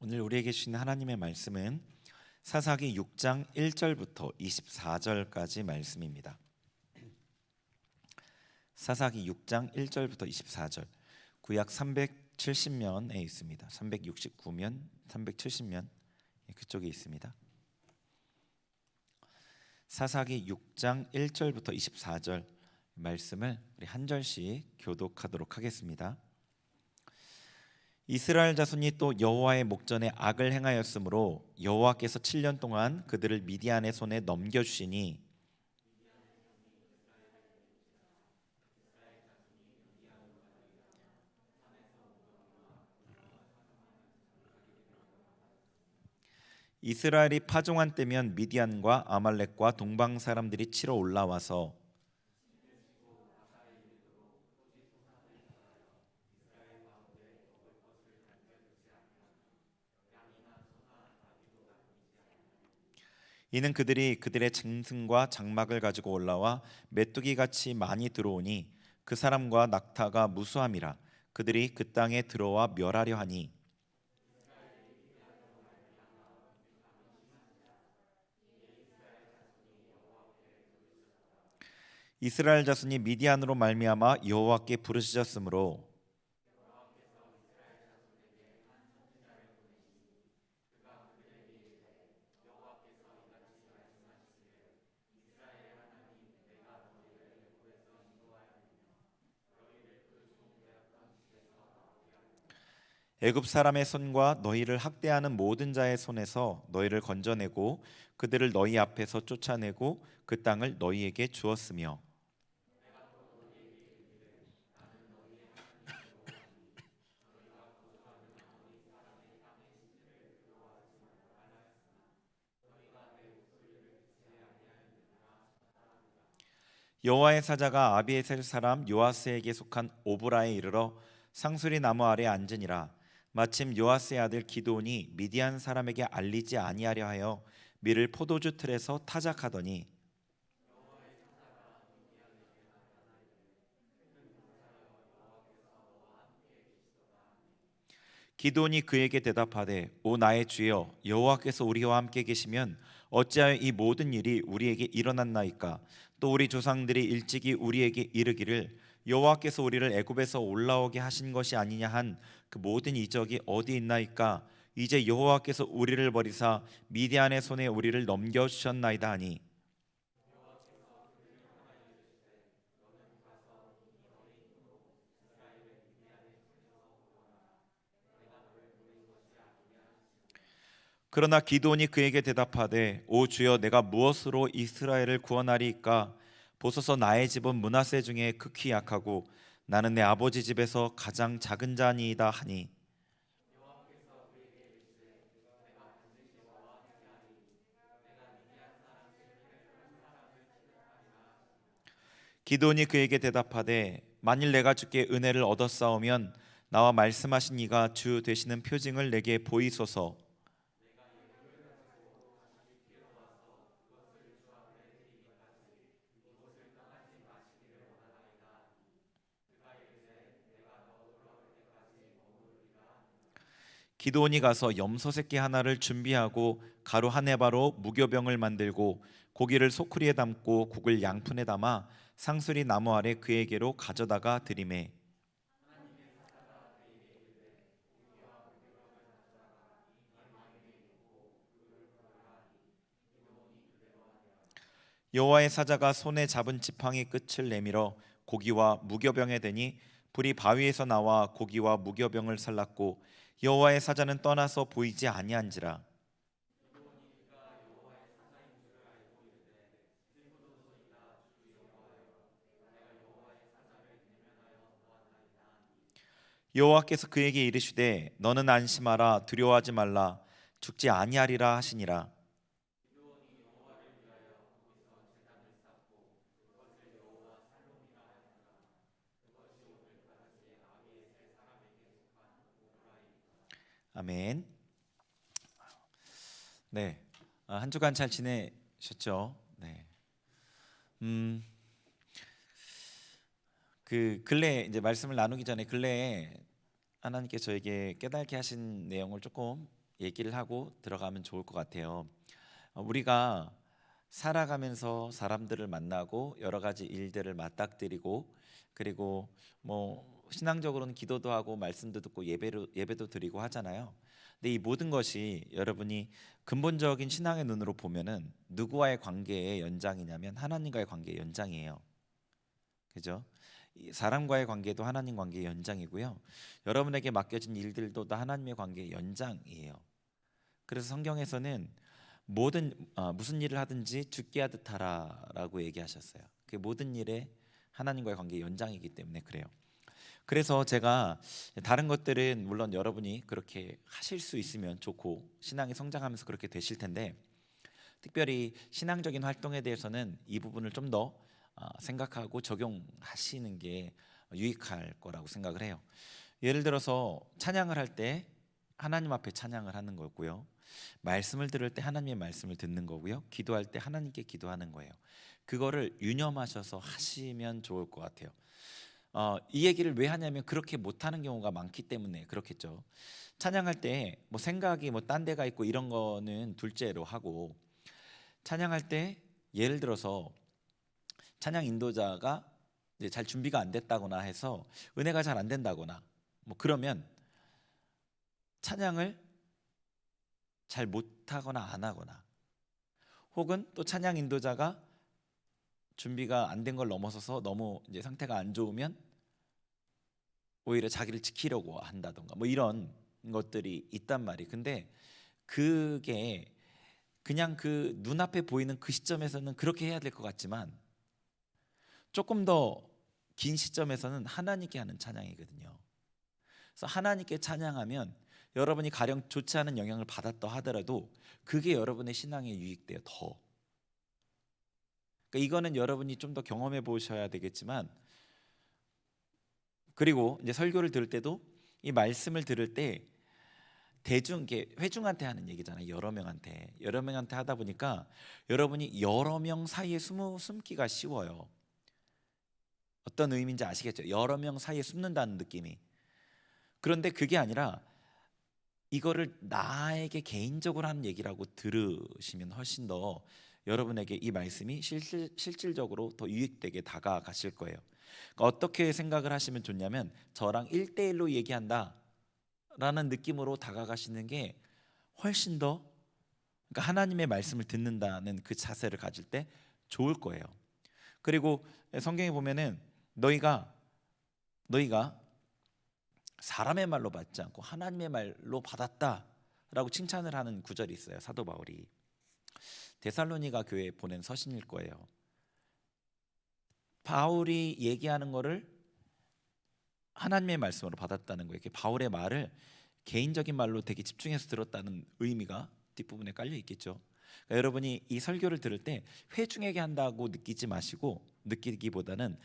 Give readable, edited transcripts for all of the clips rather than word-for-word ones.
오늘 우리에게 주신 하나님의 말씀은 사사기 6장 1절부터 24절까지 말씀입니다. 사사기 6장 1절부터 24절, 구약 370면에 있습니다. 369면, 370면 그쪽에 있습니다. 사사기 6장 1절부터 24절 말씀을 우리 한 절씩 교독하도록 하겠습니다. 이스라엘 자손이 또 여호와의 목전에 악을 행하였으므로 여호와께서 7년 동안 그들을 미디안의 손에 넘겨주시니 이스라엘이 파종한 때면 미디안과 아말렉과 동방 사람들이 치러 올라와서 이는 그들이 그들의 짐승과 장막을 가지고 올라와 메뚜기 같이 많이 들어오니 그 사람과 낙타가 무수함이라 그들이 그 땅에 들어와 멸하려 하니 이스라엘 자손이 미디안으로 말미암아 여호와께 부르짖었으므로 애굽 사람의 손과 너희를 학대하는 모든 자의 손에서 너희를 건져내고 그들을 너희 앞에서 쫓아내고 그 땅을 너희에게 주었으며 여호와의 사자가 아비에셀 사람 요아스에게 속한 오브라에 이르러 상수리 나무 아래 앉으니라. 마침 요아스의 아들 기드온이 미디안 사람에게 알리지 아니하려 하여 밀을 포도주 틀에서 타작하더니 기드온이 그에게 대답하되 오 나의 주여 여호와께서 우리와 함께 계시면 어찌하여 이 모든 일이 우리에게 일어났나이까. 또 우리 조상들이 일찍이 우리에게 이르기를 여호와께서 우리를 애굽에서 올라오게 하신 것이 아니냐 한 그 모든 이적이 어디 있나이까. 이제 여호와께서 우리를 버리사 미디안의 손에 우리를 넘겨 주셨나이다 하니 그러나 기드온이 그에게 대답하되 오 주여 내가 무엇으로 이스라엘을 구원하리이까. 보소서 나의 집은 므낫세 중에 극히 약하고 나는 내 아버지 집에서 가장 작은 자니이다 하니 기드온이 그에게 대답하되 만일 내가 주께 은혜를 얻었사오면 나와 말씀하신 이가 주 되시는 표징을 내게 보이소서. 기드온이 가서 염소 새끼 하나를 준비하고 가루 한 해바로 무교병을 만들고 고기를 소쿠리에 담고 국을 양푼에 담아 상수리 나무 아래 그에게로 가져다가 드리매 여호와의 사자가 손에 잡은 지팡이 끝을 내밀어 고기와 무교병에 대니 불이 바위에서 나와 고기와 무교병을 살랐고 여호와의 사자는 떠나서 보이지 아니한지라. 여호와께서 그에게 이르시되 너는 안심하라 두려워하지 말라 죽지 아니하리라 하시니라. 아멘. 네, 한 주간 잘 지내셨죠? 네. 음, 그 근래 이제 말씀을 나누기 전에 근래에 하나님께 저에게 깨닫게 하신 내용을 조금 얘기를 하고 들어가면 좋을 것 같아요. 우리가 살아가면서 사람들을 만나고 여러 가지 일들을 맞닥뜨리고, 그리고 뭐 신앙적으로는 기도도 하고 말씀도 듣고 예배도 드리고 하잖아요. 근데 이 모든 것이 여러분이 근본적인 신앙의 눈으로 보면은 누구와의 관계의 연장이냐면 하나님과의 관계의 연장이에요. 그죠? 이 사람과의 관계도 하나님 관계의 연장이고요. 여러분에게 맡겨진 일들도 다 하나님의 관계의 연장이에요. 그래서 성경에서는 무슨 일을 하든지 죽게 하듯 하라라고 얘기하셨어요. 그 모든 일에 하나님과의 관계의 연장이기 때문에 그래요. 그래서 제가 다른 것들은 물론 여러분이 그렇게 하실 수 있으면 좋고 신앙이 성장하면서 그렇게 되실 텐데, 특별히 신앙적인 활동에 대해서는 이 부분을 좀 더 생각하고 적용하시는 게 유익할 거라고 생각을 해요. 예를 들어서 찬양을 할 때 하나님 앞에 찬양을 하는 거고요. 말씀을 들을 때 하나님의 말씀을 듣는 거고요. 기도할 때 하나님께 기도하는 거예요. 그거를 유념하셔서 하시면 좋을 것 같아요. 이 얘기를 왜 하냐면 그렇게 못하는 경우가 많기 때문에 그렇겠죠. 찬양할 때 뭐 생각이 뭐 딴 데가 있고 이런 거는 둘째로 하고, 찬양할 때 예를 들어서 찬양 인도자가 이제 잘 준비가 안 됐다거나 해서 은혜가 잘 안 된다거나 뭐 그러면 찬양을 잘 못하거나 안 하거나, 혹은 또 찬양 인도자가 준비가 안 된 걸 넘어서서 너무 이제 상태가 안 좋으면 오히려 자기를 지키려고 한다던가 뭐 이런 것들이 있단 말이에요. 근데 그게 그냥 그 눈앞에 보이는 그 시점에서는 그렇게 해야 될 것 같지만 조금 더 긴 시점에서는 하나님께 하는 찬양이거든요. 그래서 하나님께 찬양하면 여러분이 가령 좋지 않은 영향을 받았다 하더라도 그게 여러분의 신앙에 유익돼요. 더. 그러니까 이거는 여러분이 좀 더 경험해 보셔야 되겠지만, 그리고 이제 설교를 들을 때도 이 말씀을 들을 때 이게 회중한테 하는 얘기잖아요. 여러 명한테 하다 보니까 여러분이 여러 명 사이에 숨기가 쉬워요. 어떤 의미인지 아시겠죠? 여러 명 사이에 숨는다는 느낌이. 그런데 그게 아니라 이거를 나에게 개인적으로 하는 얘기라고 들으시면 훨씬 더 여러분에게 이 말씀이 실질적으로 더 유익되게 다가가실 거예요. 그러니까 어떻게 생각을 하시면 좋냐면 저랑 1대1로 얘기한다 라는 느낌으로 다가가시는 게 훨씬 더, 그러니까 하나님의 말씀을 듣는다는 그 자세를 가질 때 좋을 거예요. 그리고 성경에 보면은 너희가 사람의 말로 받지 않고 하나님의 말로 받았다라고 칭찬을 하는 구절이 있어요. 사도 바울이 데살로니가 교회에 보낸 서신일 거예요. 바울이 얘기하는 거를 하나님의 말씀으로 받았다는 거예요. 바울의 말을 개인적인 말로 되게 집중해서 들었다는 의미가 뒷부분에 깔려 있겠죠. 그러니까 여러분이 이 설교를 들을 때 회중에게 한다고 느끼기보다는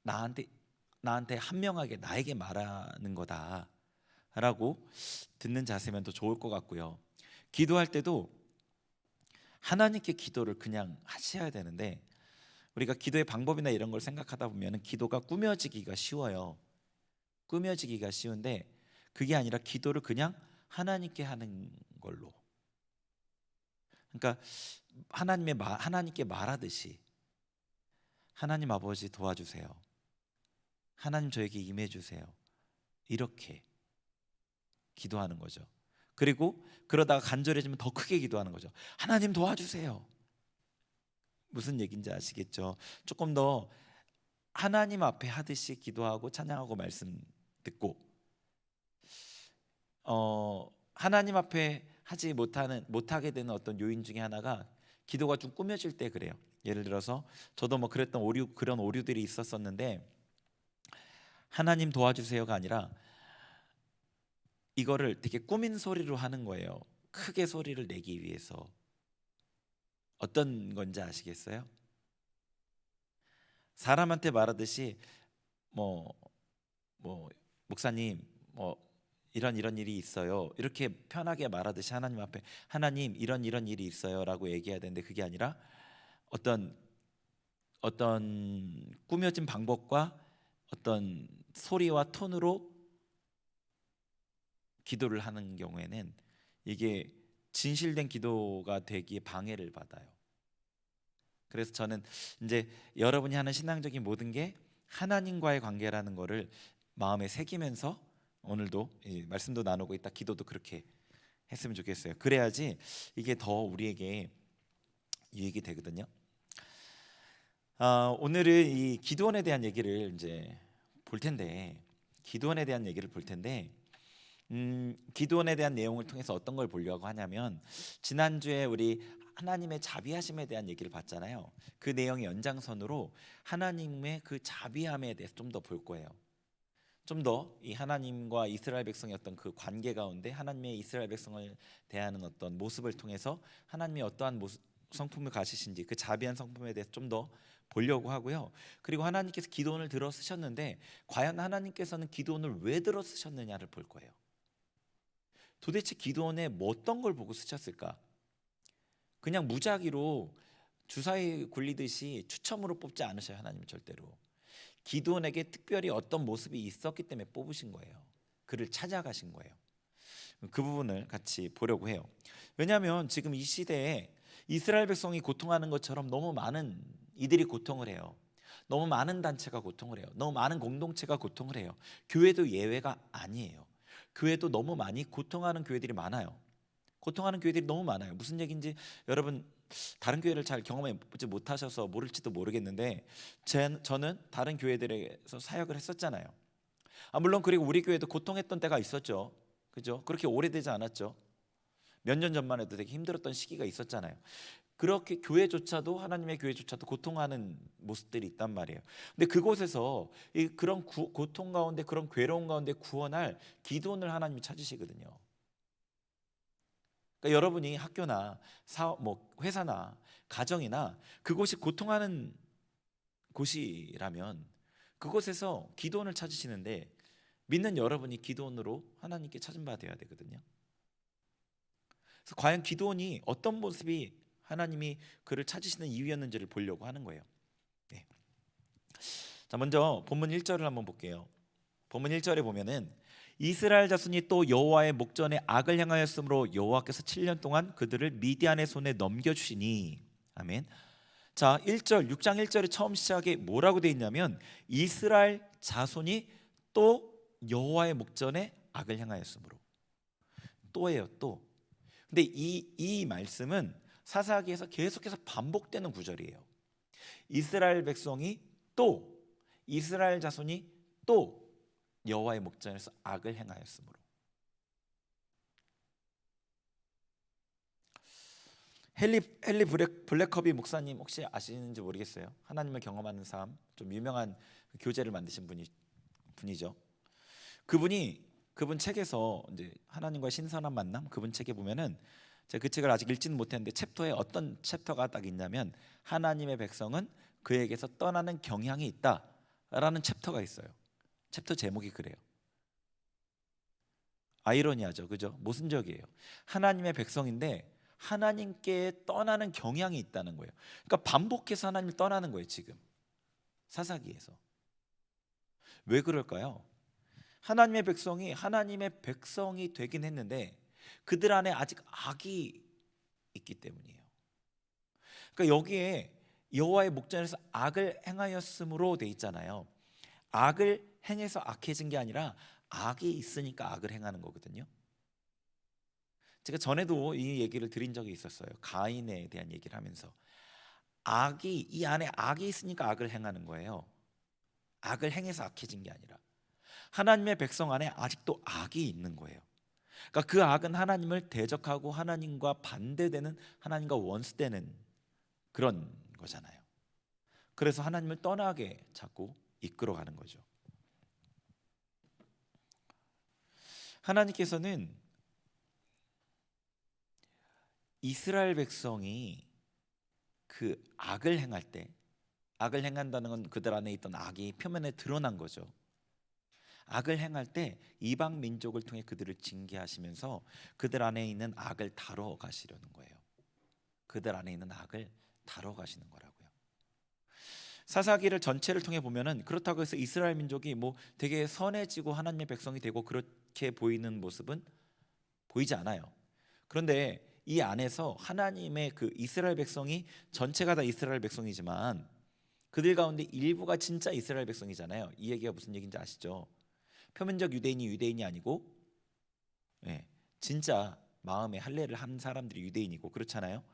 나한테 한명하게 나에게 말하는 거다라고 듣는 자세면 더 좋을 것 같고요. 기도할 때도 하나님께 기도를 그냥 하셔야 되는데, 우리가 기도의 방법이나 이런 걸 생각하다 보면 기도가 꾸며지기가 쉬워요. 꾸며지기가 쉬운데 그게 아니라 기도를 그냥 하나님께 하는 걸로. 그러니까 하나님께 말하듯이 하나님 아버지 도와주세요. 하나님 저에게 임해 주세요. 이렇게 기도하는 거죠. 그리고 그러다가 간절해지면 더 크게 기도하는 거죠. 하나님 도와주세요. 무슨 얘기인지 아시겠죠? 조금 더 하나님 앞에 하듯이 기도하고 찬양하고 말씀 듣고, 하나님 앞에 못하게 되는 어떤 요인 중에 하나가 기도가 좀 꾸며질 때 그래요. 예를 들어서 저도 뭐 그런 오류들이 있었었는데, 하나님 도와주세요가 아니라 이거를 되게 꾸민 소리로 하는 거예요. 크게 소리를 내기 위해서. 어떤 건지 아시겠어요? 사람한테 말하듯이 뭐 목사님 뭐 이런 일이 있어요. 이렇게 편하게 말하듯이 하나님 앞에 하나님 이런 일이 있어요라고 얘기해야 되는데, 그게 아니라 어떤 꾸며진 방법과 어떤 소리와 톤으로 기도를 하는 경우에는 이게 진실된 기도가 되기에 방해를 받아요. 그래서 저는 이제 여러분이 하는 신앙적인 모든 게 하나님과의 관계라는 거를 마음에 새기면서 오늘도 이 말씀도 나누고 있다, 기도도 그렇게 했으면 좋겠어요. 그래야지 이게 더 우리에게 유익이 되거든요. 오늘은 이 기도원에 대한 얘기를 이제 볼 텐데, 기도원에 대한 얘기를 볼 텐데, 기도원에 대한 내용을 통해서 어떤 걸 보려고 하냐면, 지난주에 우리 하나님의 자비하심에 대한 얘기를 봤잖아요. 그 내용의 연장선으로 하나님의 그 자비함에 대해서 좀 더 볼 거예요. 좀 더 이 하나님과 이스라엘 백성의 어떤 그 관계 가운데 하나님의 이스라엘 백성을 대하는 어떤 모습을 통해서 하나님이 어떠한 성품을 가지신지, 그 자비한 성품에 대해서 좀 더 보려고 하고요. 그리고 하나님께서 기도원을 들어 쓰셨는데 과연 하나님께서는 기도원을 왜 들어 쓰셨느냐를 볼 거예요. 도대체 기도원에 뭐 어떤 걸 보고 쓰셨을까? 그냥 무작위로 주사위 굴리듯이 추첨으로 뽑지 않으셔요. 하나님 절대로. 기도원에게 특별히 어떤 모습이 있었기 때문에 뽑으신 거예요. 그를 찾아가신 거예요. 그 부분을 같이 보려고 해요. 왜냐하면 지금 이 시대에 이스라엘 백성이 고통하는 것처럼 너무 많은 이들이 고통을 해요. 너무 많은 단체가 고통을 해요. 너무 많은 공동체가 고통을 해요. 교회도 예외가 아니에요. 교회도 너무 많이 고통하는 교회들이 많아요. 고통하는 교회들이 너무 많아요. 무슨 얘기인지 여러분 다른 교회를 잘 경험해 보지 못하셔서 모를지도 모르겠는데, 저는 다른 교회들에서 사역을 했었잖아요. 물론 그리고 우리 교회도 고통했던 때가 있었죠. 그죠? 그렇게 오래되지 않았죠. 몇 년 전만 해도 되게 힘들었던 시기가 있었잖아요. 그렇게 교회조차도, 하나님의 교회조차도 고통하는 모습들이 있단 말이에요. 근데 그곳에서 그런 고통 가운데, 그런 괴로움 가운데 구원할 기도원을 하나님이 찾으시거든요. 그러니까 여러분이 학교나 사업, 회사나 가정이나 그곳이 고통하는 곳이라면 그곳에서 기도원을 찾으시는데, 믿는 여러분이 기도원으로 하나님께 찾은 바 되어야 되거든요. 그래서 과연 기도원이 어떤 모습이 하나님이 그를 찾으시는 이유였는지를 보려고 하는 거예요. 네. 자, 먼저 본문 1절을 한번 볼게요. 본문 1절에 보면은 이스라엘 자손이 또 여호와의 목전에 악을 행하였으므로 여호와께서 7년 동안 그들을 미디안의 손에 넘겨주시니. 아멘. 자, 1절 6장 1절에 처음 시작에 뭐라고 되어 있냐면 이스라엘 자손이 또 여호와의 목전에 악을 행하였으므로. 또예요, 또. 근데 이 말씀은 사사기에서 계속해서 반복되는 구절이에요. 이스라엘 백성이 또, 이스라엘 자손이 또 여호와의 목전에서 악을 행하였으므로. 헨리 블랙커비 목사님 혹시 아시는지 모르겠어요. 하나님을 경험하는 삶, 좀 유명한 교재를 만드신 분이죠. 그분 책에서 이제 하나님과 신선한 만남, 그분 책에 보면은, 제가 그 책을 아직 읽지는 못했는데 챕터에 어떤 챕터가 딱 있냐면 하나님의 백성은 그에게서 떠나는 경향이 있다라는 챕터가 있어요. 챕터 제목이 그래요. 아이러니하죠, 그죠? 모순적이에요. 하나님의 백성인데 하나님께 떠나는 경향이 있다는 거예요. 그러니까 반복해서 하나님을 떠나는 거예요. 지금 사사기에서. 왜 그럴까요? 하나님의 백성이 하나님의 백성이 되긴 했는데 그들 안에 아직 악이 있기 때문이에요. 그러니까 여기에 여호와의 목전에서 악을 행하였으므로 돼 있잖아요. 악을 행해서 악해진 게 아니라 악이 있으니까 악을 행하는 거거든요. 제가 전에도 이 얘기를 드린 적이 있었어요. 가인에 대한 얘기를 하면서 이 안에 악이 있으니까 악을 행하는 거예요. 악을 행해서 악해진 게 아니라 하나님의 백성 안에 아직도 악이 있는 거예요. 그러니까 그 악은 하나님을 대적하고 하나님과 반대되는, 하나님과 원수되는 그런 거잖아요. 그래서 하나님을 떠나게 자꾸 이끌어가는 거죠. 하나님께서는 이스라엘 백성이 그 악을 행할 때, 악을 행한다는 건 그들 안에 있던 악이 표면에 드러난 거죠. 악을 행할 때 이방 민족을 통해 그들을 징계하시면서 그들 안에 있는 악을 다뤄 가시려는 거예요. 그들 안에 있는 악을 다뤄 가시는 거라고요. 사사기를 전체를 통해 보면은 그렇다고 해서 이스라엘 민족이 되게 선해지고 하나님의 백성이 되고 그렇게 보이는 모습은 보이지 않아요. 그런데 이 안에서 하나님의 그 이스라엘 백성이 전체가 다 이스라엘 백성이지만 그들 가운데 일부가 진짜 이스라엘 백성이잖아요. 이 얘기가 무슨 얘기인지 아시죠? 표면적 유대인이 아니고, 예, 진짜 마음에 할례를 한 사람들이 유대인이고 그렇잖아요.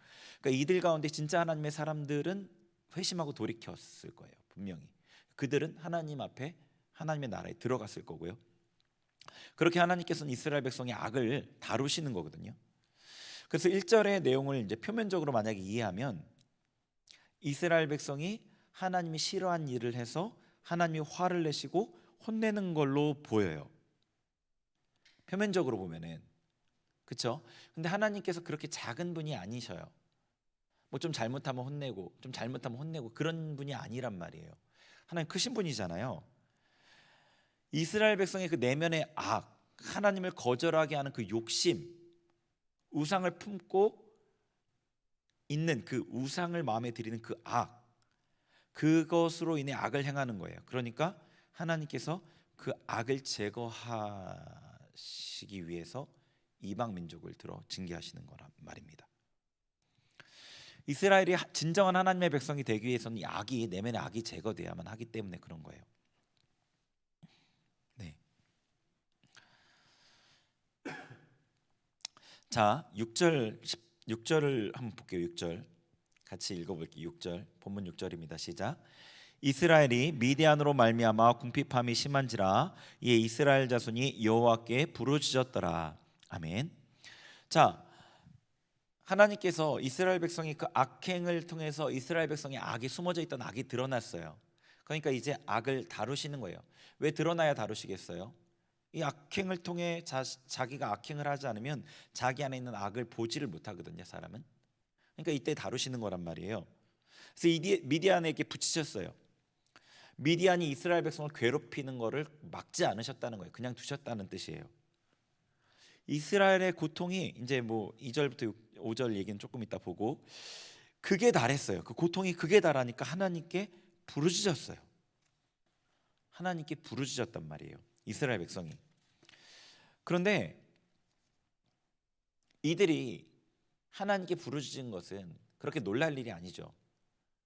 그러니까 이들 가운데 진짜 하나님의 사람들은 회심하고 돌이켰을 거예요. 분명히 그들은 하나님 앞에 하나님의 나라에 들어갔을 거고요. 그렇게 하나님께서는 이스라엘 백성의 악을 다루시는 거거든요. 그래서 1절의 내용을 이제 표면적으로 만약에 이해하면 이스라엘 백성이 하나님이 싫어한 일을 해서 하나님이 화를 내시고 혼내는 걸로 보여요. 표면적으로 보면은. 그렇죠? 근데 하나님께서 그렇게 작은 분이 아니셔요. 뭐 좀 잘못하면 혼내고 좀 잘못하면 혼내고 그런 분이 아니란 말이에요. 하나님 크신 분이잖아요. 이스라엘 백성의 그 내면의 악, 하나님을 거절하게 하는 그 욕심, 우상을 품고 있는 그 우상을 마음에 들이는 그 악, 그것으로 인해 악을 행하는 거예요. 그러니까 하나님께서 그 악을 제거하시기 위해서 이방 민족을 들어 징계하시는 거란 말입니다. 이스라엘이 진정한 하나님의 백성이 되기 위해서는 이 악이, 내면의 악이 제거돼야만 하기 때문에 그런 거예요. 네. 자, 6절을 한번 볼게요. 6절 같이 읽어볼게요. 6절 본문 6절입니다. 시작. 이스라엘이 미디안으로 말미암아 궁핍함이 심한지라 이에 이스라엘 자손이 여호와께 부르짖었더라. 아멘. 자, 하나님께서 이스라엘 백성이 그 악행을 통해서 이스라엘 백성의 악이 숨어져 있던 악이 드러났어요. 그러니까 이제 악을 다루시는 거예요. 왜 드러나야 다루시겠어요? 이 악행을 통해 자기가 악행을 하지 않으면 자기 안에 있는 악을 보지를 못하거든요, 사람은. 그러니까 이때 다루시는 거란 말이에요. 그래서 미디안에게 붙이셨어요. 미디안이 이스라엘 백성을 괴롭히는 거를 막지 않으셨다는 거예요. 그냥 두셨다는 뜻이에요. 이스라엘의 고통이 이제 뭐 2절부터 5절 얘기는 조금 이따 보고 극에 달했어요. 그 고통이 극에 달하니까 하나님께 부르짖었어요. 하나님께 부르짖었단 말이에요. 이스라엘 백성이. 그런데 이들이 하나님께 부르짖은 것은 그렇게 놀랄 일이 아니죠.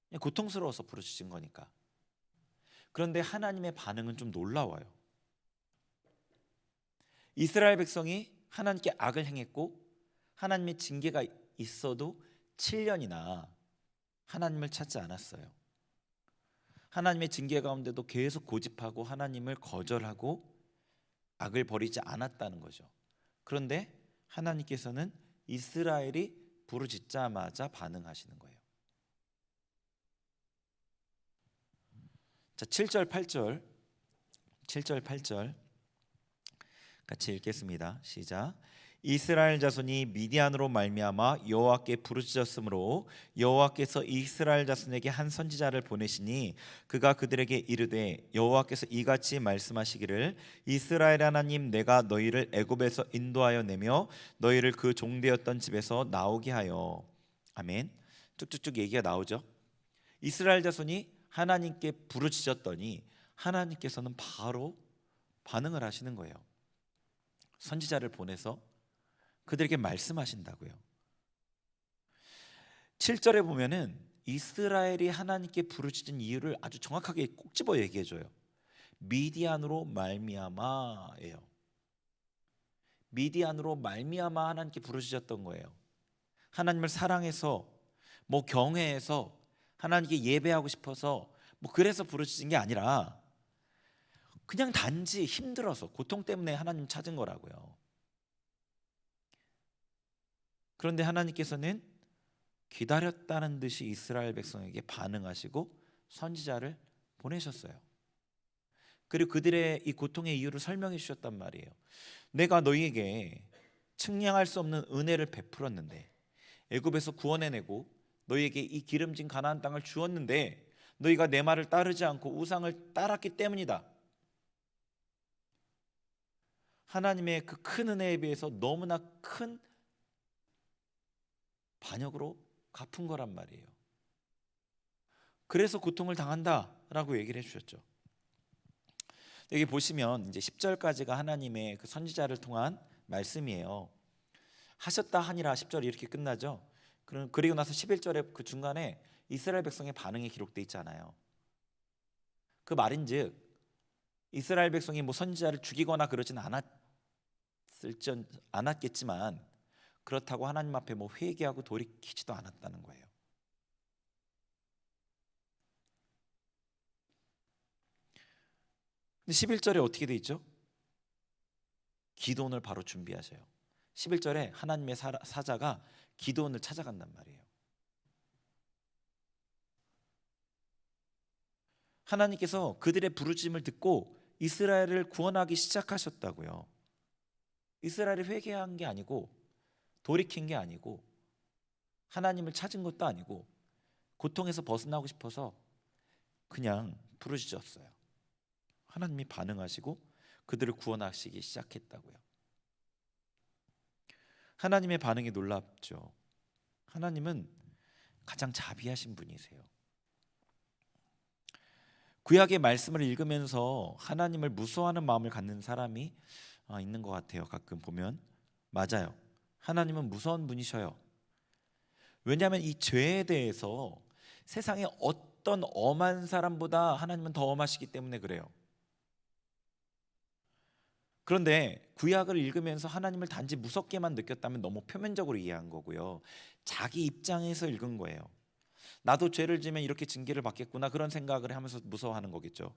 그냥 고통스러워서 부르짖은 거니까. 그런데 하나님의 반응은 좀 놀라워요. 이스라엘 백성이 하나님께 악을 행했고 하나님의 징계가 있어도 7년이나 하나님을 찾지 않았어요. 하나님의 징계 가운데도 계속 고집하고 하나님을 거절하고 악을 버리지 않았다는 거죠. 그런데 하나님께서는 이스라엘이 부르짖자마자 반응하시는 거예요. 자, 7절 8절 같이 읽겠습니다. 시작. 이스라엘 자손이 미디안으로 말미암아 여호와께 부르짖었으므로 여호와께서 이스라엘 자손에게 한 선지자를 보내시니 그가 그들에게 이르되 여호와께서 이같이 말씀하시기를 이스라엘 하나님 내가 너희를 애굽에서 인도하여 내며 너희를 그 종되었던 집에서 나오게 하여. 아멘. 쭉쭉쭉 얘기가 나오죠. 이스라엘 자손이 하나님께 부르짖었더니 하나님께서는 바로 반응을 하시는 거예요. 선지자를 보내서 그들에게 말씀하신다고요. 7절에 보면은 이스라엘이 하나님께 부르짖은 이유를 아주 정확하게 꼭 집어 얘기해 줘요. 미디안으로 말미암아예요. 미디안으로 말미암아 하나님께 부르짖었던 거예요. 하나님을 사랑해서 뭐 경외해서 하나님께 예배하고 싶어서 뭐 그래서 부르짖은 게 아니라 그냥 단지 힘들어서 고통 때문에 하나님 찾은 거라고요. 그런데 하나님께서는 기다렸다는 듯이 이스라엘 백성에게 반응하시고 선지자를 보내셨어요. 그리고 그들의 이 고통의 이유를 설명해 주셨단 말이에요. 내가 너희에게 측량할 수 없는 은혜를 베풀었는데 애굽에서 구원해내고 너희에게 이 기름진 가나안 땅을 주었는데 너희가 내 말을 따르지 않고 우상을 따랐기 때문이다. 하나님의 그 큰 은혜에 비해서 너무나 큰 반역으로 갚은 거란 말이에요. 그래서 고통을 당한다라고 얘기를 해주셨죠. 여기 보시면 이제 10절까지가 하나님의 그 선지자를 통한 말씀이에요. 하셨다 하니라 10절이 이렇게 끝나죠. 그리고 나서 11절에 그 중간에 이스라엘 백성의 반응이 기록돼 있잖아요. 그 말인즉 이스라엘 백성이 뭐 선지자를 죽이거나 그러진 않았겠지만 그렇다고 하나님 앞에 뭐 회개하고 돌이키지도 않았다는 거예요. 근데 11절에 어떻게 돼 있죠? 기도원을 바로 준비하셔요. 11절에 하나님의 사자가 기도원을 찾아간단 말이에요. 하나님께서 그들의 부르짖음을 듣고 이스라엘을 구원하기 시작하셨다고요. 이스라엘이 회개한 게 아니고 돌이킨 게 아니고 하나님을 찾은 것도 아니고 고통에서 벗어나고 싶어서 그냥 부르짖었어요. 하나님이 반응하시고 그들을 구원하시기 시작했다고요. 하나님의 반응이 놀랍죠. 하나님은 가장 자비하신 분이세요. 구약의 말씀을 읽으면서 하나님을 무서워하는 마음을 갖는 사람이 있는 것 같아요. 가끔 보면 맞아요. 하나님은 무서운 분이셔요. 왜냐하면 이 죄에 대해서 세상의 어떤 엄한 사람보다 하나님은 더 엄하시기 때문에 그래요. 그런데 구약을 읽으면서 하나님을 단지 무섭게만 느꼈다면 너무 표면적으로 이해한 거고요. 자기 입장에서 읽은 거예요. 나도 죄를 지면 이렇게 징계를 받겠구나 그런 생각을 하면서 무서워하는 거겠죠.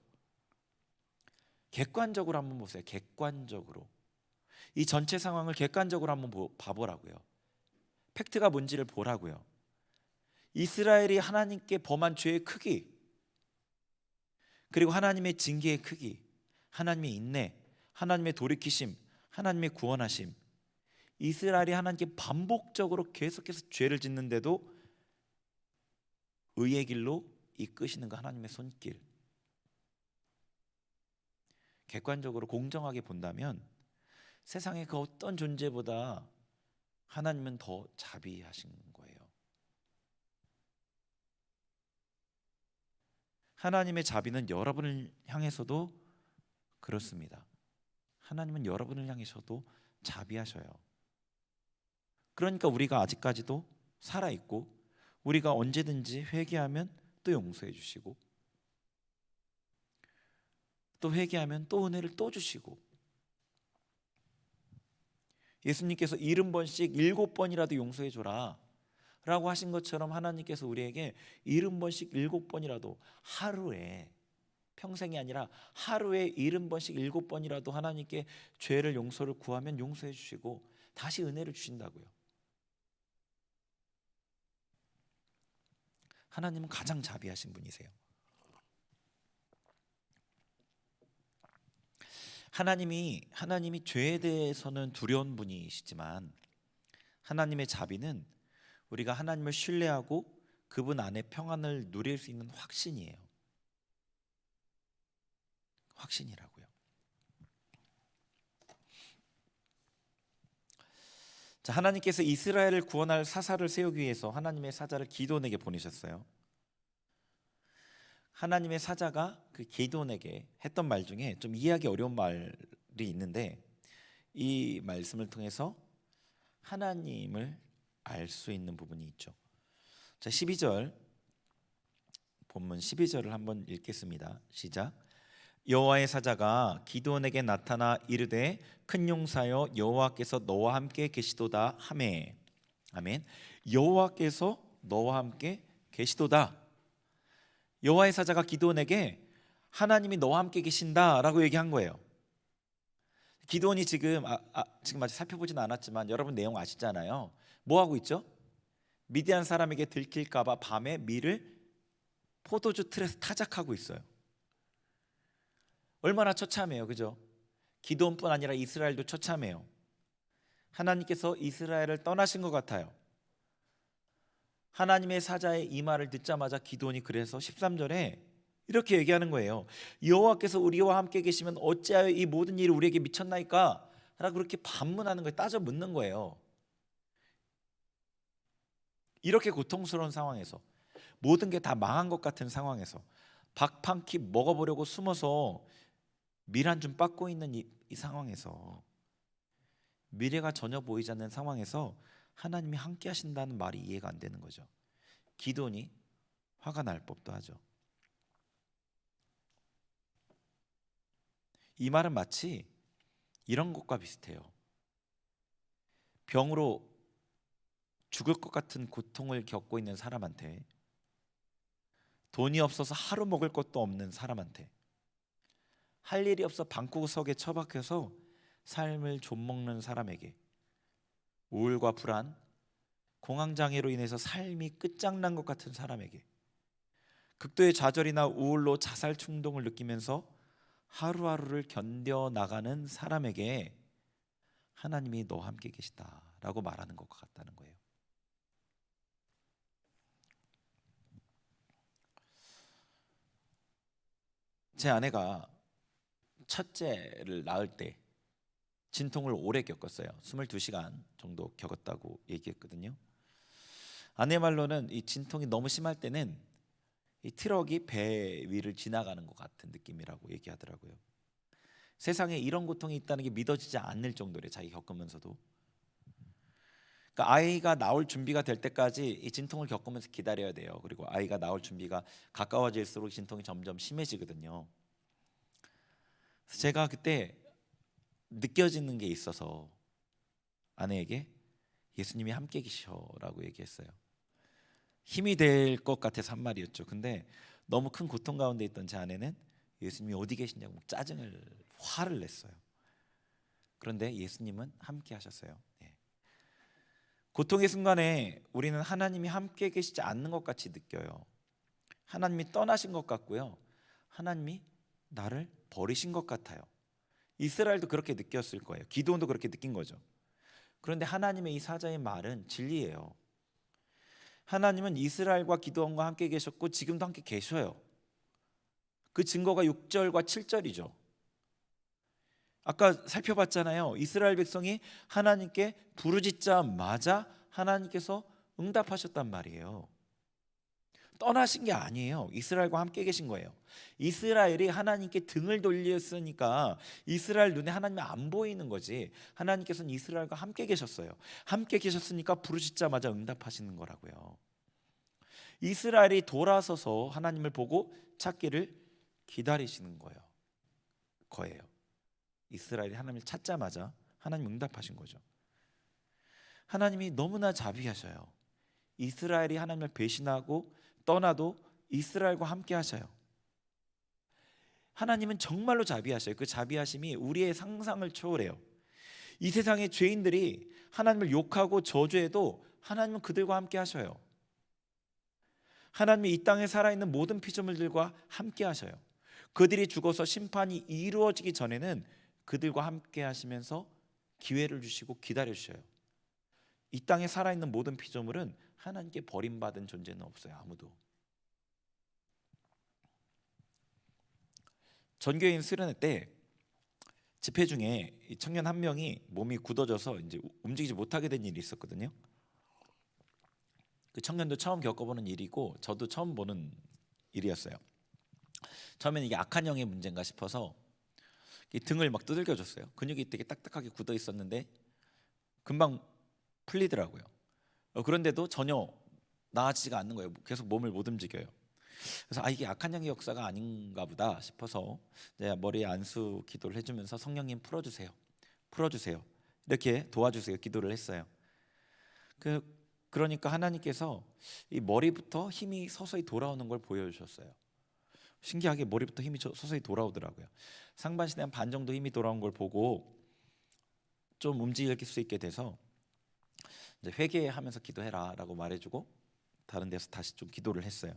객관적으로 한번 보세요. 객관적으로 이 전체 상황을 객관적으로 한번 봐보라고요. 팩트가 뭔지를 보라고요. 이스라엘이 하나님께 범한 죄의 크기, 그리고 하나님의 징계의 크기, 하나님의 인내, 하나님의 돌이키심, 하나님의 구원하심. 이스라엘이 하나님께 반복적으로 계속해서 죄를 짓는데도 의의 길로 이끄시는 그 하나님의 손길. 객관적으로 공정하게 본다면 세상의 그 어떤 존재보다 하나님은 더 자비하신 거예요. 하나님의 자비는 여러분을 향해서도 그렇습니다. 하나님은 여러분을 향해서도 자비하셔요. 그러니까 우리가 아직까지도 살아있고 우리가 언제든지 회개하면 또 용서해 주시고 또 회개하면 또 은혜를 또 주시고 예수님께서 70번씩 7번이라도 용서해 줘라 라고 하신 것처럼 하나님께서 우리에게 70번씩 7번이라도 하루에 평생이 아니라 하루에 70번씩 7번이라도 하나님께 죄를 용서를 구하면 용서해 주시고 다시 은혜를 주신다고요. 하나님은 가장 자비하신 분이세요. 하나님이 죄에 대해서는 두려운 분이시지만 하나님의 자비는 우리가 하나님을 신뢰하고 그분 안에 평안을 누릴 수 있는 확신이에요. 확신이라고요. 자, 하나님께서 이스라엘을 구원할 사사를 세우기 위해서 하나님의 사자를 기드온에게 보내셨어요. 하나님의 사자가 그 기드온에게 했던 말 중에 좀 이해하기 어려운 말이 있는데 이 말씀을 통해서 하나님을 알 수 있는 부분이 있죠. 자, 12절 본문 12절을 한번 읽겠습니다. 시작. 여호와의 사자가 기드온에게 나타나 이르되 큰 용사여 여호와께서 너와 함께 계시도다 하매. 아멘. 여호와께서 너와 함께 계시도다. 여호와의 사자가 기드온에게 하나님이 너와 함께 계신다라고 얘기한 거예요. 기드온이 지금 아직 살펴보지는 않았지만 여러분 내용 아시잖아요. 뭐 하고 있죠? 미디안 사람에게 들킬까봐 밤에 밀을 포도주 틀에서 타작하고 있어요. 얼마나 처참해요, 그죠? 기드온뿐 아니라 이스라엘도 처참해요. 하나님께서 이스라엘을 떠나신 것 같아요. 하나님의 사자의 이 말을 듣자마자 기드온이 그래서 13절에 이렇게 얘기하는 거예요. 여호와께서 우리와 함께 계시면 어찌하여 이 모든 일이 우리에게 미쳤나이까? 라고 그렇게 반문하는 거예요. 따져 묻는 거예요. 이렇게 고통스러운 상황에서 모든 게 다 망한 것 같은 상황에서 밥 한 끼 먹어보려고 숨어서 밀 한 줌 빻고 있는 이 상황에서 미래가 전혀 보이지 않는 상황에서 하나님이 함께 하신다는 말이 이해가 안 되는 거죠. 기도니 화가 날 법도 하죠. 이 말은 마치 이런 것과 비슷해요. 병으로 죽을 것 같은 고통을 겪고 있는 사람한테, 돈이 없어서 하루 먹을 것도 없는 사람한테, 할 일이 없어 방구석에 처박혀서 삶을 좀먹는 사람에게, 우울과 불안, 공황장애로 인해서 삶이 끝장난 것 같은 사람에게, 극도의 좌절이나 우울로 자살 충동을 느끼면서 하루하루를 견뎌나가는 사람에게 하나님이 너와 함께 계시다라고 말하는 것 같다는 거예요. 제 아내가 첫째를 낳을 때 진통을 오래 겪었어요. 22시간 정도 겪었다고 얘기했거든요. 아내 말로는 이 진통이 너무 심할 때는 이 트럭이 배 위를 지나가는 것 같은 느낌이라고 얘기하더라고요. 세상에 이런 고통이 있다는 게 믿어지지 않을 정도로 자기 겪으면서도, 그러니까 아이가 나올 준비가 될 때까지 이 진통을 겪으면서 기다려야 돼요. 그리고 아이가 나올 준비가 가까워질수록 진통이 점점 심해지거든요. 그래서 제가 그때 느껴지는 게 있어서 아내에게 예수님이 함께 계셔라고 얘기했어요. 힘이 될 것 같아서 한 말이었죠. 근데 너무 큰 고통 가운데 있던 제 아내는 예수님이 어디 계시냐고 화를 냈어요. 그런데 예수님은 함께 하셨어요. 예. 고통의 순간에 우리는 하나님이 함께 계시지 않는 것 같이 느껴요. 하나님이 떠나신 것 같고요, 하나님이 나를 버리신 것 같아요. 이스라엘도 그렇게 느꼈을 거예요. 기도원도 그렇게 느낀 거죠. 그런데 하나님의 이 사자의 말은 진리예요. 하나님은 이스라엘과 기도원과 함께 계셨고 지금도 함께 계셔요. 그 증거가 6절과 7절이죠. 아까 살펴봤잖아요. 이스라엘 백성이 하나님께 부르짖자마자 하나님께서 응답하셨단 말이에요. 떠나신 게 아니에요. 이스라엘과 함께 계신 거예요. 이스라엘이 하나님께 등을 돌렸으니까 이스라엘 눈에 하나님이 안 보이는 거지, 하나님께서는 이스라엘과 함께 계셨어요. 함께 계셨으니까 부르짖자마자 응답하시는 거라고요. 이스라엘이 돌아서서 하나님을 보고 찾기를 기다리시는 거예요. 이스라엘이 하나님을 찾자마자 하나님 응답하신 거죠. 하나님이 너무나 자비하셔요. 이스라엘이 하나님을 배신하고 떠나도 이스라엘과 함께 하셔요. 하나님은 정말로 자비하셔요. 그 자비하심이 우리의 상상을 초월해요. 이 세상의 죄인들이 하나님을 욕하고 저주해도 하나님은 그들과 함께 하셔요. 하나님이 이 땅에 살아있는 모든 피조물들과 함께 하셔요. 그들이 죽어서 심판이 이루어지기 전에는 그들과 함께 하시면서 기회를 주시고 기다려 주셔요. 이 땅에 살아있는 모든 피조물은 하나님께 버림받은 존재는 없어요. 아무도. 전교인 수련회 때 집회 중에 청년 한 명이 몸이 굳어져서 이제 움직이지 못하게 된 일이 있었거든요. 그 청년도 처음 겪어보는 일이고 저도 처음 보는 일이었어요. 처음에는 이게 악한 영의 문제인가 싶어서 이 등을 막 두들겨줬어요. 근육이 되게 딱딱하게 굳어 있었는데 금방 풀리더라고요. 그런데도 전혀 나아지지가 않는 거예요. 계속 몸을 못 움직여요. 그래서 이게 악한 영의 역사가 아닌가 보다 싶어서 이제 머리에 안수 기도를 해주면서 성령님 풀어주세요, 이렇게 도와주세요 기도를 했어요. 그러니까 하나님께서 이 머리부터 힘이 서서히 돌아오는 걸 보여주셨어요. 신기하게 머리부터 힘이 서서히 돌아오더라고요. 상반신에 한 반 정도 힘이 돌아온 걸 보고 좀 움직일 수 있게 돼서 이제 회개하면서 기도해라라고 말해주고 다른 데서 다시 좀 기도를 했어요.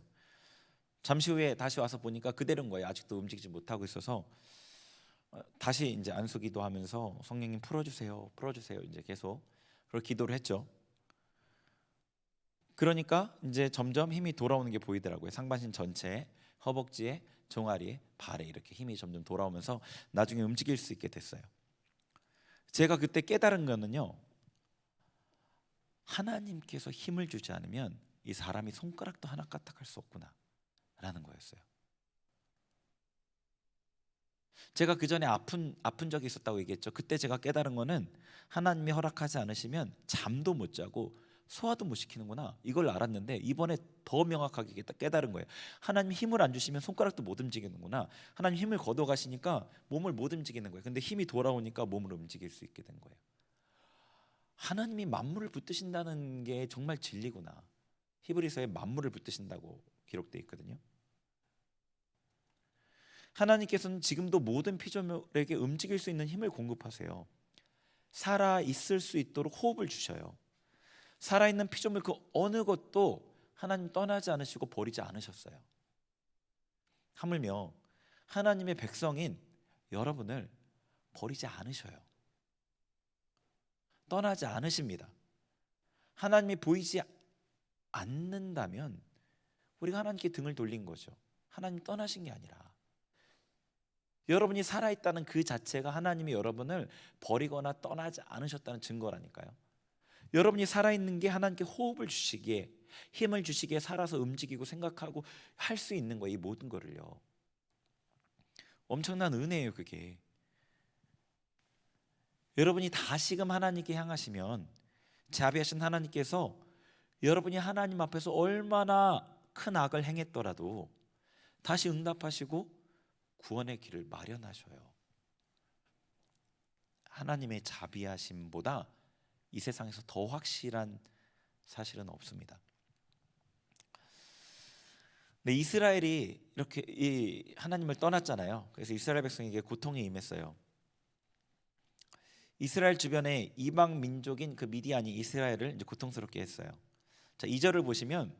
잠시 후에 다시 와서 보니까 그대로인 거예요. 아직도 움직이지 못하고 있어서 다시 이제 안수 기도하면서 성령님 풀어주세요 이제 계속 그렇게 기도를 했죠. 그러니까 이제 점점 힘이 돌아오는 게 보이더라고요. 상반신 전체에, 허벅지에, 종아리에, 발에 이렇게 힘이 점점 돌아오면서 나중에 움직일 수 있게 됐어요. 제가 그때 깨달은 거는요, 하나님께서 힘을 주지 않으면 이 사람이 손가락도 하나 까딱할 수 없구나 라는 거였어요. 제가 그 전에 아픈 적이 있었다고 얘기했죠. 그때 제가 깨달은 거는 하나님이 허락하지 않으시면 잠도 못 자고 소화도 못 시키는구나, 이걸 알았는데 이번에 더 명확하게 깨달은 거예요. 하나님 힘을 안 주시면 손가락도 못 움직이는구나. 하나님 힘을 걷어 가시니까 몸을 못 움직이는 거예요. 근데 힘이 돌아오니까 몸을 움직일 수 있게 된 거예요. 하나님이 만물을 붙드신다는 게 정말 진리구나. 히브리서에 만물을 붙드신다고 기록되어 있거든요. 하나님께서는 지금도 모든 피조물에게 움직일 수 있는 힘을 공급하세요. 살아 있을 수 있도록 호흡을 주셔요. 살아있는 피조물 그 어느 것도 하나님 떠나지 않으시고 버리지 않으셨어요. 하물며 하나님의 백성인 여러분을 버리지 않으셔요. 떠나지 않으십니다. 하나님이 보이지 않는다면 우리가 하나님께 등을 돌린 거죠. 하나님 떠나신 게 아니라 여러분이 살아있다는 그 자체가 하나님이 여러분을 버리거나 떠나지 않으셨다는 증거라니까요. 여러분이 살아있는 게 하나님께 호흡을 주시기에, 힘을 주시기에 살아서 움직이고 생각하고 할 수 있는 거예요. 이 모든 거를요. 엄청난 은혜예요, 그게. 여러분이 다시금 하나님께 향하시면 자비하신 하나님께서 여러분이 하나님 앞에서 얼마나 큰 악을 행했더라도 다시 응답하시고 구원의 길을 마련하셔요. 하나님의 자비하심보다 이 세상에서 더 확실한 사실은 없습니다. 근데 이스라엘이 이렇게 이 하나님을 떠났잖아요. 그래서 이스라엘 백성에게 고통이 임했어요. 이스라엘 주변에 이방 민족인 그 미디안이 이스라엘을 이제 고통스럽게 했어요. 자, 2절을 보시면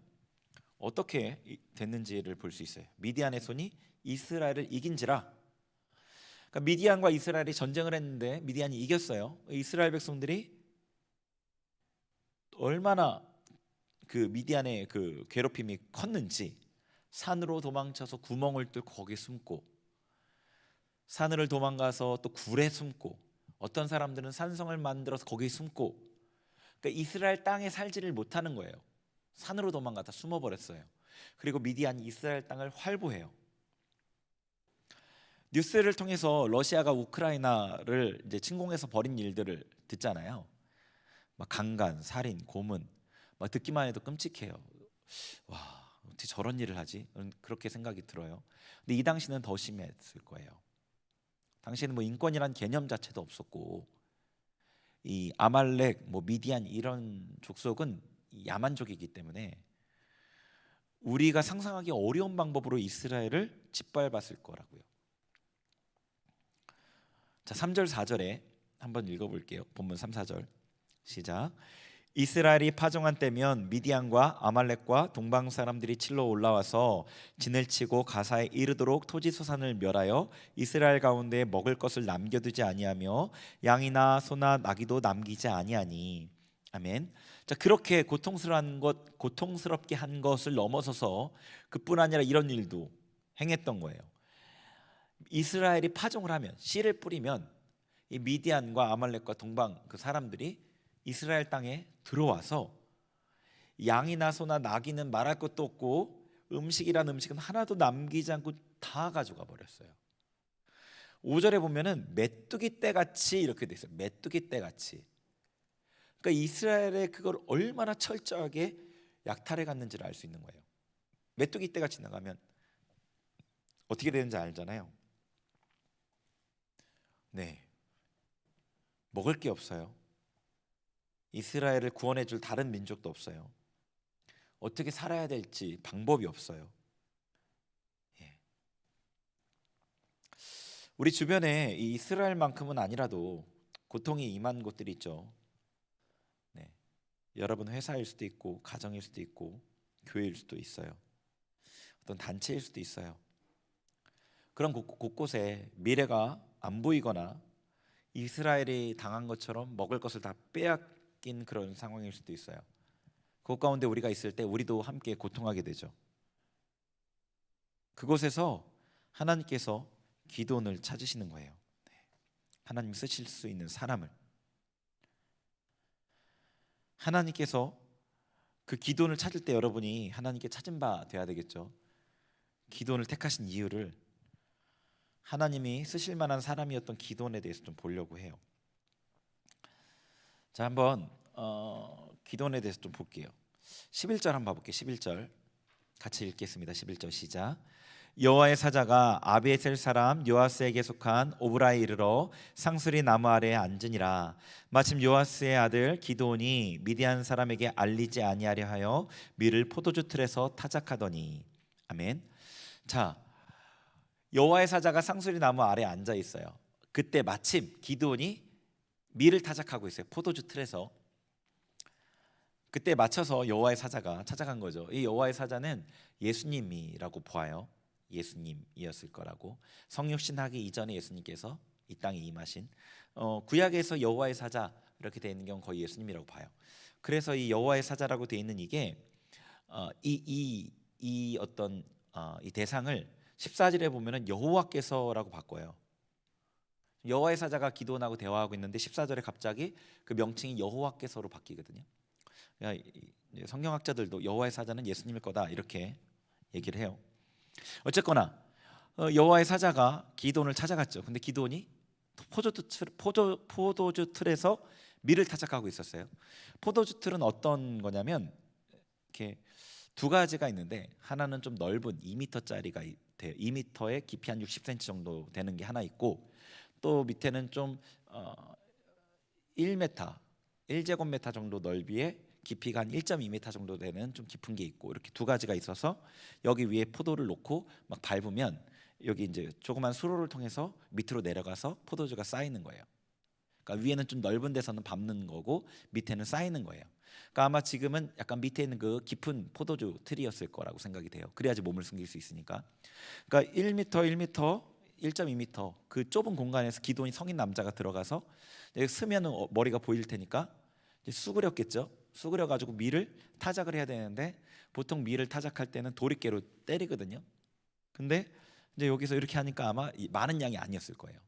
어떻게 됐는지를 볼 수 있어요. 미디안의 손이 이스라엘을 이긴지라. 그러니까 미디안과 이스라엘이 전쟁을 했는데 미디안이 이겼어요. 이스라엘 백성들이 얼마나 그 미디안의 그 괴롭힘이 컸는지 산으로 도망쳐서 구멍을 뚫고 거기 숨고, 산을 도망가서 또 굴에 숨고, 어떤 사람들은 산성을 만들어서 거기 숨고, 그러니까 이스라엘 땅에 살지를 못하는 거예요. 산으로 도망가다 숨어버렸어요. 그리고 미디안이 이스라엘 땅을 활보해요. 뉴스를 통해서 러시아가 우크라이나를 이제 침공해서 벌인 일들을 듣잖아요. 막 강간, 살인, 고문, 막 듣기만 해도 끔찍해요. 와, 어떻게 저런 일을 하지? 그렇게 생각이 들어요. 근데 이 당시는 더 심했을 거예요. 당시에는 뭐 인권이란 개념 자체도 없었고, 이 아말렉, 뭐 미디안 이런 족속은 야만족이기 때문에 우리가 상상하기 어려운 방법으로 이스라엘을 짓밟았을 거라고요. 자, 3절 4절에 한번 읽어볼게요. 본문 3, 4절 시작. 이스라엘이 파종한 때면 미디안과 아말렉과 동방 사람들이 칠러 올라와서 진을 치고 가사에 이르도록 토지 소산을 멸하여 이스라엘 가운데 먹을 것을 남겨두지 아니하며 양이나 소나 나귀도 남기지 아니하니. 아멘. 자, 그렇게 고통스럽게 한 것을 넘어서서 그뿐 아니라 이런 일도 행했던 거예요. 이스라엘이 파종을 하면, 씨를 뿌리면 이 미디안과 아말렉과 동방 그 사람들이 이스라엘 땅에 들어와서 양이나 소나 나귀는 말할 것도 없고 음식이란 음식은 하나도 남기지 않고 다 가져가 버렸어요. 5절에 보면은 메뚜기 떼같이 이렇게 돼 있어요. 메뚜기 떼같이. 그러니까 이스라엘의 그걸 얼마나 철저하게 약탈해 갔는지를 알 수 있는 거예요. 메뚜기 떼같이 나가면 어떻게 되는지 알잖아요. 네, 먹을 게 없어요. 이스라엘을 구원해 줄 다른 민족도 없어요. 어떻게 살아야 될지 방법이 없어요. 예. 우리 주변에 이 이스라엘만큼은 아니라도 고통이 임한 곳들이 있죠. 네. 여러분 회사일 수도 있고 가정일 수도 있고 교회일 수도 있어요. 어떤 단체일 수도 있어요. 그런 곳곳에 미래가 안 보이거나 이스라엘이 당한 것처럼 먹을 것을 다 빼앗긴 그런 상황일 수도 있어요. 그 가운데 우리가 있을 때 우리도 함께 고통하게 되죠. 그곳에서 하나님께서 기도원을 찾으시는 거예요. 하나님 쓰실 수 있는 사람을, 하나님께서 그 기도원을 찾을 때 여러분이 하나님께 찾은 바 돼야 되겠죠. 기도원을 택하신 이유를 하나님이 쓰실 만한 사람이었던 기도원에 대해서 좀 보려고 해요. 자, 한번 기도원에 대해서 좀 볼게요. 11절 한번 봐볼게요. 11절 같이 읽겠습니다. 11절 시작. 여호와의 사자가 아비에셀 사람 요아스에게 속한 오브라에 이르러 상수리 나무 아래에 앉으니라. 마침 요아스의 아들 기드온이 미디안 사람에게 알리지 아니하려 하여 밀을 포도주 틀에서 타작하더니. 아멘. 자, 여호와의 사자가 상수리 나무 아래에 앉아 있어요. 그때 마침 기드온이 밀을 타작하고 있어요. 포도주 틀에서. 그때 맞춰서 여호와의 사자가 찾아간 거죠. 이 여호와의 사자는 예수님이라고 보아요. 예수님이었을 거라고. 성육신하기 이전에 예수님께서 이 땅에 임하신, 구약에서 여호와의 사자 이렇게 되어 있는 경우 거의 예수님이라고 봐요. 그래서 이 여호와의 사자라고 되어 있는 이게 이 대상을 14절에 보면은 여호와께서라고 바꿔요. 여호와의 사자가 기도원하고 대화하고 있는데 14절에 갑자기 그 명칭이 여호와께서로 바뀌거든요. 성경학자들도 여호와의 사자는 예수님일 거다 이렇게 얘기를 해요. 어쨌거나 여호와의 사자가 기드온을 찾아갔죠. 근데 기드온이 포도주 틀에서 밀을 타작하고 있었어요. 포도주 틀은 어떤 거냐면 이렇게 두 가지가 있는데, 하나는 좀 넓은 2m짜리가 돼요. 2m에 깊이 한 60cm 정도 되는 게 하나 있고, 또 밑에는 좀 1m, 1제곱미터 정도 넓이에 깊이가 한 1.2m 정도 되는 좀 깊은 게 있고, 이렇게 두 가지가 있어서 여기 위에 포도를 놓고 막 밟으면 여기 이제 조그만 수로를 통해서 밑으로 내려가서 포도주가 쌓이는 거예요. 그러니까 위에는 좀 넓은 데서는 밟는 거고 밑에는 쌓이는 거예요. 그러니까 아마 지금은 약간 밑에 있는 그 깊은 포도주 틀이었을 거라고 생각이 돼요. 그래야지 몸을 숨길 수 있으니까. 그러니까 1m, 1.2m 그 좁은 공간에서 기드온이 성인 남자가 들어가서 쓰면은 머리가 보일 테니까 수그렸겠죠. 수그려 가지고 밀을 타작을 해야 되는데, 보통 밀을 타작할 때는 도리깨로 때리거든요. 근데 이제 여기서 이렇게 하니까 아마 많은 양이 아니었을 거예요.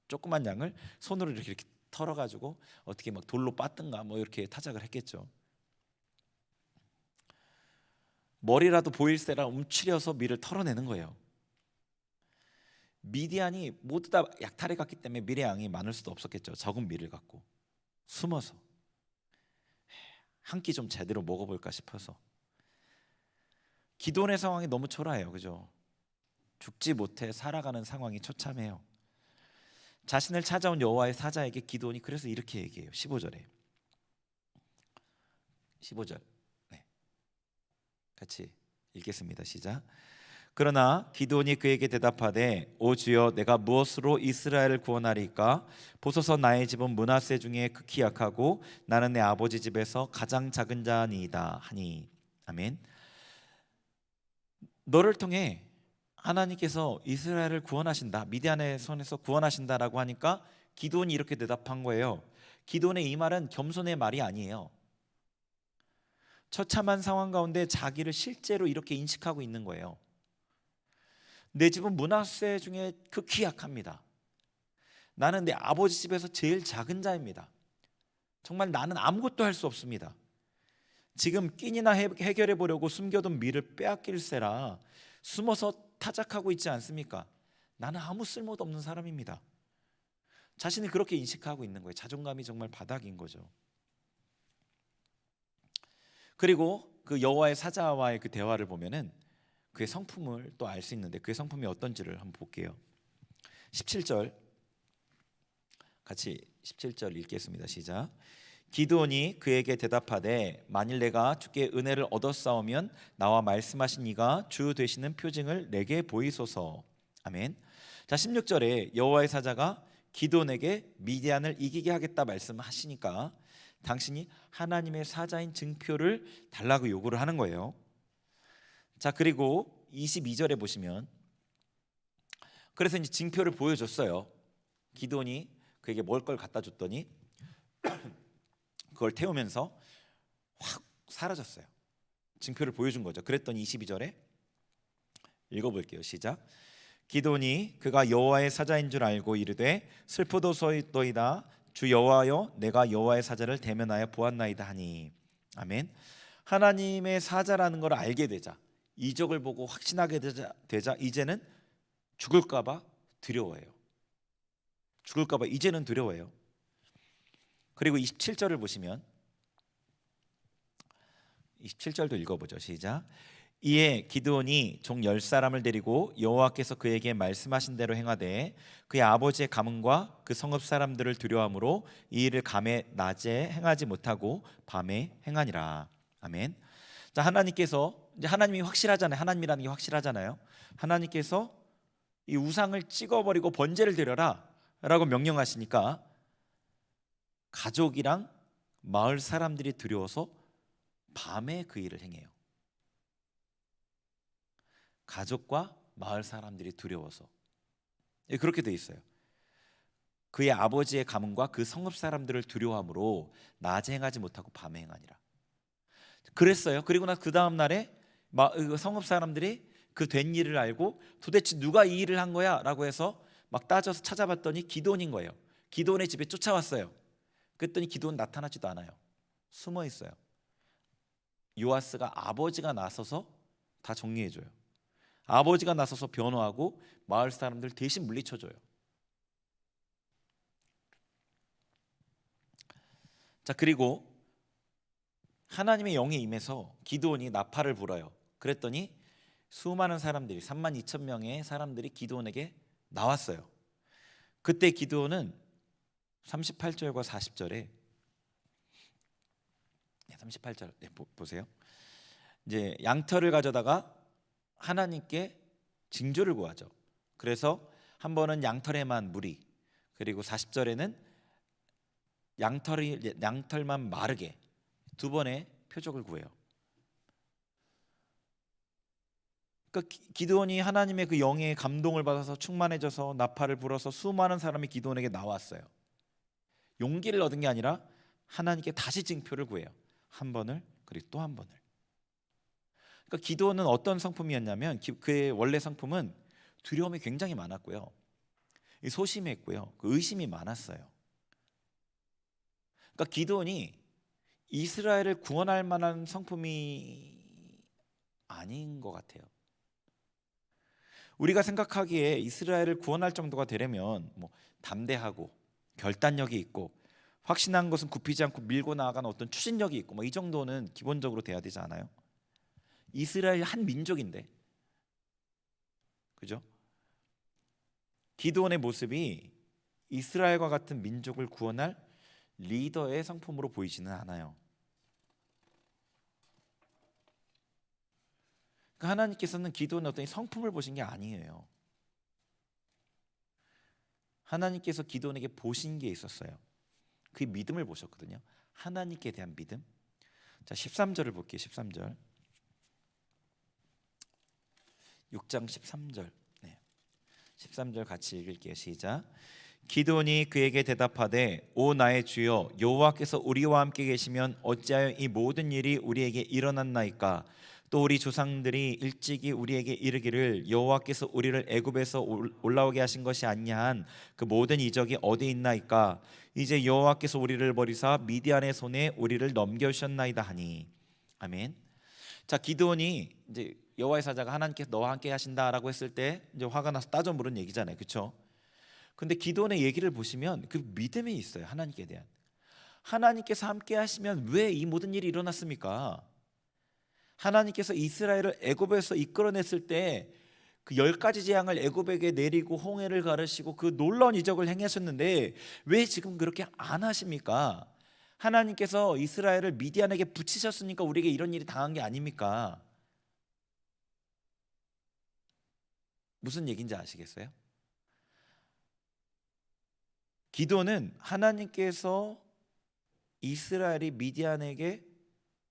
조그만 양을 손으로 이렇게 털어가지고 어떻게 막 돌로 빻든가 뭐 이렇게 타작을 했겠죠. 머리라도 보일세라 움츠려서 밀을 털어내는 거예요. 미디안이 모두 다 약탈해 갔기 때문에 밀의 양이 많을 수도 없었겠죠. 적은 밀을 갖고 숨어서 한 끼 좀 제대로 먹어볼까 싶어서. 기드온의 상황이 너무 초라해요. 그죠? 죽지 못해 살아가는 상황이 처참해요. 자신을 찾아온 여호와의 사자에게 기드온이 그래서 이렇게 얘기해요. 15절 네, 같이 읽겠습니다. 시작. 그러나 기드온이 그에게 대답하되, 오 주여, 내가 무엇으로 이스라엘을 구원하리까? 보소서, 나의 집은 므낫세 중에 극히 약하고 나는 내 아버지 집에서 가장 작은 자니이다 하니. 아멘. 너를 통해 하나님께서 이스라엘을 구원하신다, 미디안의 손에서 구원하신다라고 하니까 기드온이 이렇게 대답한 거예요. 기드온의 이 말은 겸손의 말이 아니에요. 처참한 상황 가운데 자기를 실제로 이렇게 인식하고 있는 거예요. 내 집은 므낫세 중에 극히 약합니다. 나는 내 아버지 집에서 제일 작은 자입니다. 정말 나는 아무것도 할 수 없습니다. 지금 끼니나 해결해 보려고 숨겨둔 밀을 빼앗길세라 숨어서 타작하고 있지 않습니까? 나는 아무 쓸모도 없는 사람입니다. 자신이 그렇게 인식하고 있는 거예요. 자존감이 정말 바닥인 거죠. 그리고 그 여호와의 사자와의 그 대화를 보면은 그의 성품을 또 알 수 있는데, 그의 성품이 어떤지를 한번 볼게요. 17절 같이 17절 읽겠습니다. 시작. 기드온이 그에게 대답하되, 만일 내가 주께 은혜를 얻었사오면 나와 말씀하신 이가 주 되시는 표징을 내게 보이소서. 아멘. 자, 16절에 여호와의 사자가 기드온에게 미디안을 이기게 하겠다 말씀하시니까 당신이 하나님의 사자인 증표를 달라고 요구를 하는 거예요. 자, 그리고 22절에 보시면, 그래서 이제 징표를 보여줬어요. 기드온이 그에게 먹을 걸 갖다 줬더니 그걸 태우면서 확 사라졌어요. 징표를 보여준 거죠. 그랬더니 22절에 읽어볼게요. 시작. 기드온이 그가 여호와의 사자인 줄 알고 이르되, 슬프도소이다 주 여호와여, 내가 여호와의 사자를 대면하여 보았나이다 하니. 아멘. 하나님의 사자라는 걸 알게 되자, 이적을 보고 확신하게 되자 이제는 죽을까봐 두려워해요. 죽을까봐 이제는 두려워해요. 그리고 27절을 보시면 27절도 읽어보죠. 시작. 이에 기드온이 종 10사람을 데리고 여호와께서 그에게 말씀하신 대로 행하되 그의 아버지의 가문과 그 성읍 사람들을 두려워함으로 이 일을 밤에 낮에 행하지 못하고 밤에 행하니라. 아멘. 자, 하나님께서 이제 하나님이 확실하잖아요. 하나님이라는 게 확실하잖아요. 하나님께서 이 우상을 찍어버리고 번제를 드려라 라고 명령하시니까 가족이랑 마을 사람들이 두려워서 밤에 그 일을 행해요. 가족과 마을 사람들이 두려워서. 그렇게 돼 있어요. 그의 아버지의 가문과 그 성읍 사람들을 두려워함으로 낮에 행하지 못하고 밤에 행하니라. 그랬어요. 그리고 나 그 다음 날에 성읍 사람들이 그 된 일을 알고 도대체 누가 이 일을 한 거야? 라고 해서 막 따져서 찾아봤더니 기드온인 거예요. 기드온의 집에 쫓아왔어요. 그랬더니 기드온 나타나지도 않아요. 숨어 있어요. 요아스가 아버지가 나서서 다 정리해줘요. 아버지가 나서서 변호하고 마을 사람들 대신 물리쳐줘요. 자, 그리고 하나님의 영이 임해서 기드온이 나팔을 불어요. 그랬더니 수많은 사람들이 32,000명의 사람들이 기드온에게 나왔어요. 그때 기드온은 38절과 40절에 38절 보세요. 이제 양털을 가져다가 하나님께 징조를 구하죠. 그래서 한 번은 양털에만 무리, 그리고 40절에는 양털만 마르게 두 번의 표적을 구해요. 그러니까 기드온이 하나님의 그 영의 감동을 받아서 충만해져서 나팔을 불어서 수많은 사람이 기드온에게 나왔어요. 용기를 얻은 게 아니라 하나님께 다시 징표를 구해요. 한 번을 그리고 또 한 번을. 그러니까 기드온은 어떤 성품이었냐면 그의 원래 성품은 두려움이 굉장히 많았고요, 소심했고요, 의심이 많았어요. 그러니까 기드온이 이스라엘을 구원할 만한 성품이 아닌 것 같아요. 우리가 생각하기에 이스라엘을 구원할 정도가 되려면 담대하고 결단력이 있고 확신한 것은 굽히지 않고 밀고 나아가는 어떤 추진력이 있고 이 정도는 기본적으로 돼야 되지 않아요? 이스라엘 한 민족인데, 그죠? 기드온의 모습이 이스라엘과 같은 민족을 구원할 리더의 성품으로 보이지는 않아요. 그러니까 하나님께서는 기드온의 어떤 성품을 보신 게 아니에요. 하나님께서 기드온에게 보신 게 있었어요. 그 믿음을 보셨거든요. 하나님께 대한 믿음. 자, 13절을 볼게요. 13절. 6장 13절. 13절 같이 읽을게요. 시작. 기드온이 그에게 대답하되 오 나의 주여 여호와께서 우리와 함께 계시면 어찌하여 이 모든 일이 우리에게 일어났나이까? 또 우리 조상들이 일찍이 우리에게 이르기를 여호와께서 우리를 애굽에서 올라오게 하신 것이 아니한 그 모든 이적이 어디 있나이까? 이제 여호와께서 우리를 버리사 미디안의 손에 우리를 넘겨주셨나이다 하니. 아멘. 자, 기드온이 이제 여호와의 사자가 하나님께서 너와 함께 하신다라고 했을 때 이제 화가 나서 따져 물은 얘기잖아요, 그렇죠? 근데 기드온의 얘기를 보시면 그 믿음이 있어요. 하나님께 대한. 하나님께서 함께 하시면 왜 이 모든 일이 일어났습니까? 하나님께서 이스라엘을 애굽에서 이끌어냈을 때 그 10가지 재앙을 애굽에게 내리고 홍해를 가르시고 그 놀라운 이적을 행하셨는데 왜 지금 그렇게 안 하십니까? 하나님께서 이스라엘을 미디안에게 붙이셨으니까 우리에게 이런 일이 당한 게 아닙니까? 무슨 얘기인지 아시겠어요? 기드온은 하나님께서 이스라엘이 미디안에게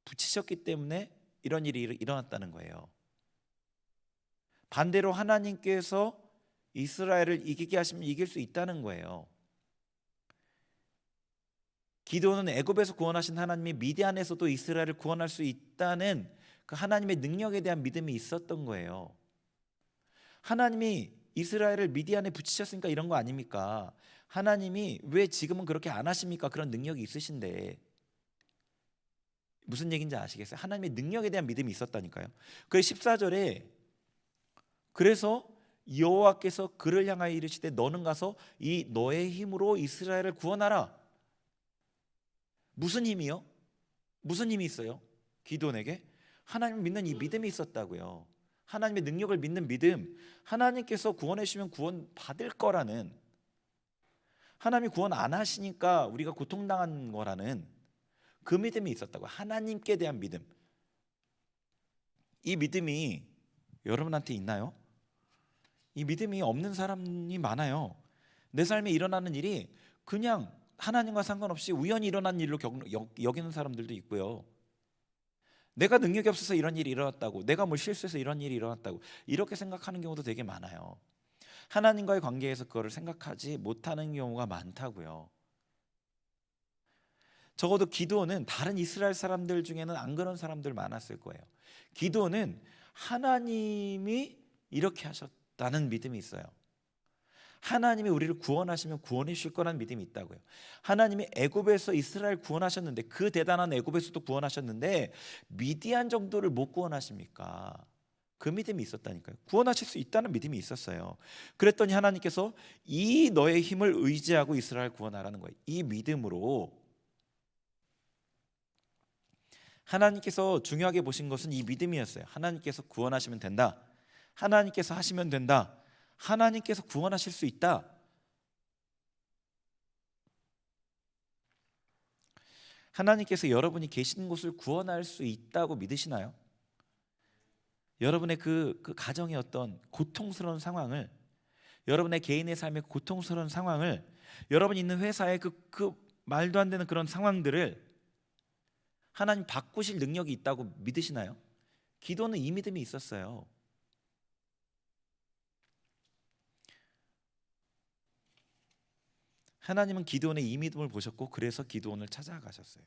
붙이셨기 때문에 이런 일이 일어났다는 거예요. 반대로 하나님께서 이스라엘을 이기게 하시면 이길 수 있다는 거예요. 기드온은 애굽에서 구원하신 하나님이 미디안에서도 이스라엘을 구원할 수 있다는 그 하나님의 능력에 대한 믿음이 있었던 거예요. 하나님이 이스라엘을 미디안에 붙이셨으니까 이런 거 아닙니까? 하나님이 왜 지금은 그렇게 안 하십니까? 그런 능력이 있으신데. 무슨 얘기인지 아시겠어요? 하나님의 능력에 대한 믿음이 있었다니까요. 그래서 14절에 그래서 여호와께서 그를 향하여 이르시되 너는 가서 이 너의 힘으로 이스라엘을 구원하라. 무슨 힘이요? 무슨 힘이 있어요? 기드온에게 하나님을 믿는 이 믿음이 있었다고요. 하나님의 능력을 믿는 믿음, 하나님께서 구원해 주시면 구원 받을 거라는, 하나님이 구원 안 하시니까 우리가 고통당한 거라는 그 믿음이 있었다고. 하나님께 대한 믿음. 이 믿음이 여러분한테 있나요? 이 믿음이 없는 사람이 많아요. 내 삶에 일어나는 일이 그냥 하나님과 상관없이 우연히 일어난 일로 여기는 사람들도 있고요. 내가 능력이 없어서 이런 일이 일어났다고, 내가 뭘 실수해서 이런 일이 일어났다고 이렇게 생각하는 경우도 되게 많아요. 하나님과의 관계에서 그거를 생각하지 못하는 경우가 많다고요. 적어도 기드온은 다른 이스라엘 사람들 중에는 안 그런 사람들 많았을 거예요. 기드온은 하나님이 이렇게 하셨다는 믿음이 있어요. 하나님이 우리를 구원하시면 구원해 주실 거라는 믿음이 있다고요. 하나님이 애굽에서 이스라엘 구원하셨는데, 그 대단한 애굽에서도 구원하셨는데 미디안 정도를 못 구원하십니까? 그 믿음이 있었다니까요. 구원하실 수 있다는 믿음이 있었어요. 그랬더니 하나님께서 이 너의 힘을 의지하고 이스라엘 구원하라는 거예요. 이 믿음으로 하나님께서 중요하게 보신 것은 이 믿음이었어요. 하나님께서 구원하시면 된다. 하나님께서 하시면 된다. 하나님께서 구원하실 수 있다. 하나님께서 여러분이 계신 곳을 구원할 수 있다고 믿으시나요? 여러분의 그 가정의 어떤 고통스러운 상황을, 여러분의 개인의 삶의 고통스러운 상황을, 여러분이 있는 회사의 그 말도 안 되는 그런 상황들을 하나님 바꾸실 능력이 있다고 믿으시나요? 기도는 이 믿음이 있었어요. 하나님은 기드온의 이 믿음을 보셨고 그래서 기드온을 찾아가셨어요.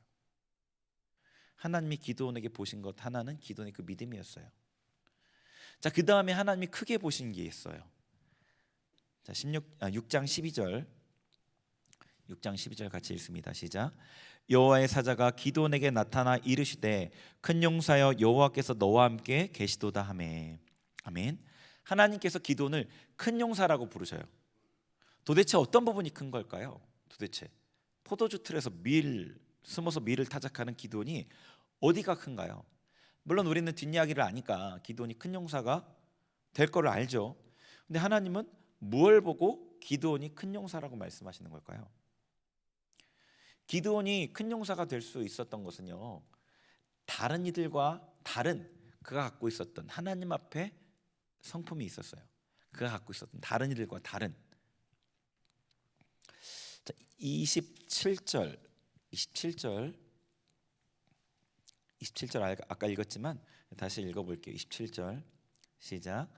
하나님이 기드온에게 보신 것 하나는 기드온의 그 믿음이었어요. 자, 그 다음에 하나님이 크게 보신 게 있어요. 자, 6장 12절 6장 12절 같이 읽습니다. 시작. 여호와의 사자가 기드온에게 나타나 이르시되 큰 용사여 여호와께서 너와 함께 계시도다 하매. 아멘. 하나님께서 기드온을 큰 용사라고 부르셔요. 도대체 어떤 부분이 큰 걸까요? 도대체 포도주 틀에서 숨어서 밀을 타작하는 기드온이 어디가 큰가요? 물론 우리는 뒷이야기를 아니까 기드온이 큰 용사가 될 거를 알죠. 근데 하나님은 무엇을 보고 기드온이 큰 용사라고 말씀하시는 걸까요? 기드온이 큰 용사가 될 수 있었던 것은요, 다른 이들과 다른 그가 갖고 있었던 하나님 앞에 성품이 있었어요. 그가 갖고 있었던 다른 이들과 다른. 자, 27절 아까 읽었지만 다시 읽어볼게요. 27절 시작.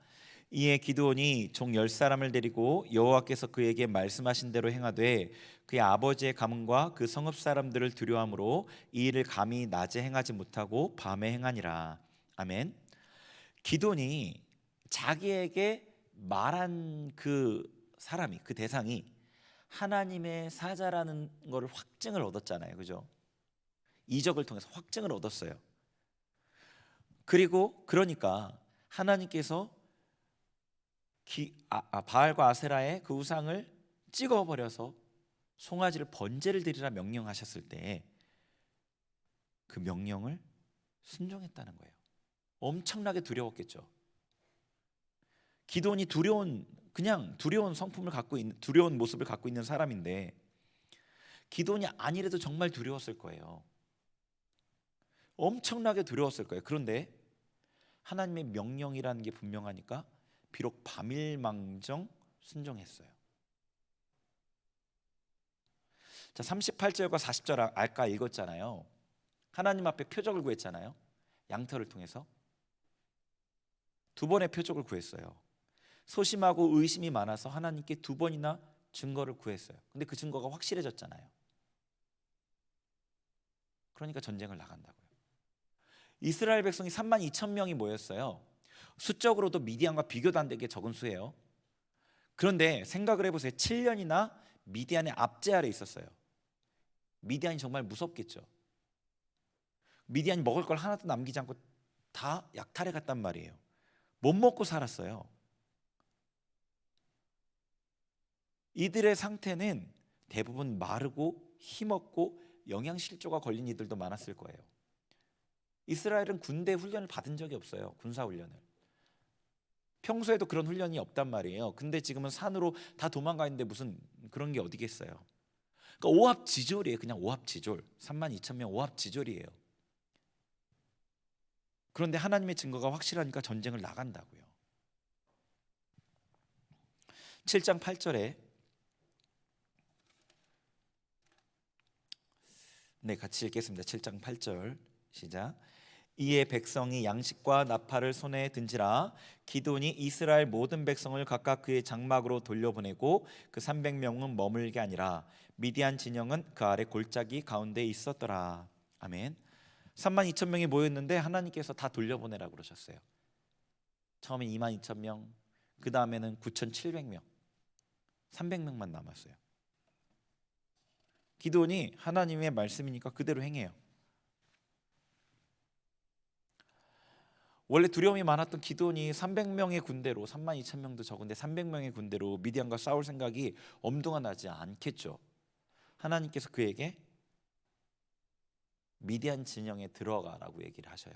이에 기드온이 종 10사람을 데리고 여호와께서 그에게 말씀하신 대로 행하되 그의 아버지의 가문과 그 성읍 사람들을 두려워함으로 이 일을 감히 낮에 행하지 못하고 밤에 행하니라. 아멘. 기드온이 자기에게 말한 그 사람이, 그 대상이 하나님의 사자라는 것을 확증을 얻었잖아요. 그죠? 이적을 통해서 확증을 얻었어요. 그리고 그러니까 하나님께서 바알과 아세라의 그 우상을 찍어버려서 송아지를 번제를 드리라 명령하셨을 때 그 명령을 순종했다는 거예요. 엄청나게 두려웠겠죠. 기드온이 그냥 두려운 성품을 갖고 있는, 두려운 모습을 갖고 있는 사람인데 기드온이 아니래도 정말 두려웠을 거예요. 엄청나게 두려웠을 거예요. 그런데 하나님의 명령이라는 게 분명하니까 비록 밤일망정 순종했어요. 자, 38절과 40절 아까 읽었잖아요. 하나님 앞에 표적을 구했잖아요. 양털을 통해서 2번의 표적을 구했어요. 소심하고 의심이 많아서 하나님께 2번이나 증거를 구했어요. 근데 그 증거가 확실해졌잖아요. 그러니까 전쟁을 나간다고요. 이스라엘 백성이 32,000명이 모였어요. 수적으로도 미디안과 비교도 안 되게 적은 수예요. 그런데 생각을 해보세요. 7년이나 미디안의 압제 아래 있었어요. 미디안이 정말 무섭겠죠. 미디안이 먹을 걸 하나도 남기지 않고 다 약탈해 갔단 말이에요. 못 먹고 살았어요. 이들의 상태는 대부분 마르고 힘없고 영양실조가 걸린 이들도 많았을 거예요. 이스라엘은 군대 훈련을 받은 적이 없어요. 군사 훈련을. 평소에도 그런 훈련이 없단 말이에요. 근데 지금은 산으로 다 도망가 있는데 무슨 그런 게 어디겠어요. 그러니까 오합지졸이에요. 그냥 오합지졸. 32,000명 오합지졸이에요. 그런데 하나님의 증거가 확실하니까 전쟁을 나간다고요. 7장 8절에 같이 읽겠습니다. 7장 8절 시작. 이에 백성이 양식과 나팔을 손에 든지라. 기드온이 이스라엘 모든 백성을 각각 그의 장막으로 돌려보내고 그 300명은 머물게 아니라 미디안 진영은 그 아래 골짜기 가운데 있었더라. 아멘. 32,000명이 모였는데 하나님께서 다 돌려보내라고 그러셨어요. 처음엔 22,000명, 그 다음에는 9,700명, 300명만 남았어요. 기드온이 하나님의 말씀이니까 그대로 행해요. 원래 두려움이 많았던 기드온이 300명의 군대로, 32,000명도 적은데 300명의 군대로 미디안과 싸울 생각이 엄두가 나지 않겠죠. 하나님께서 그에게 미디안 진영에 들어가라고 얘기를 하셔요.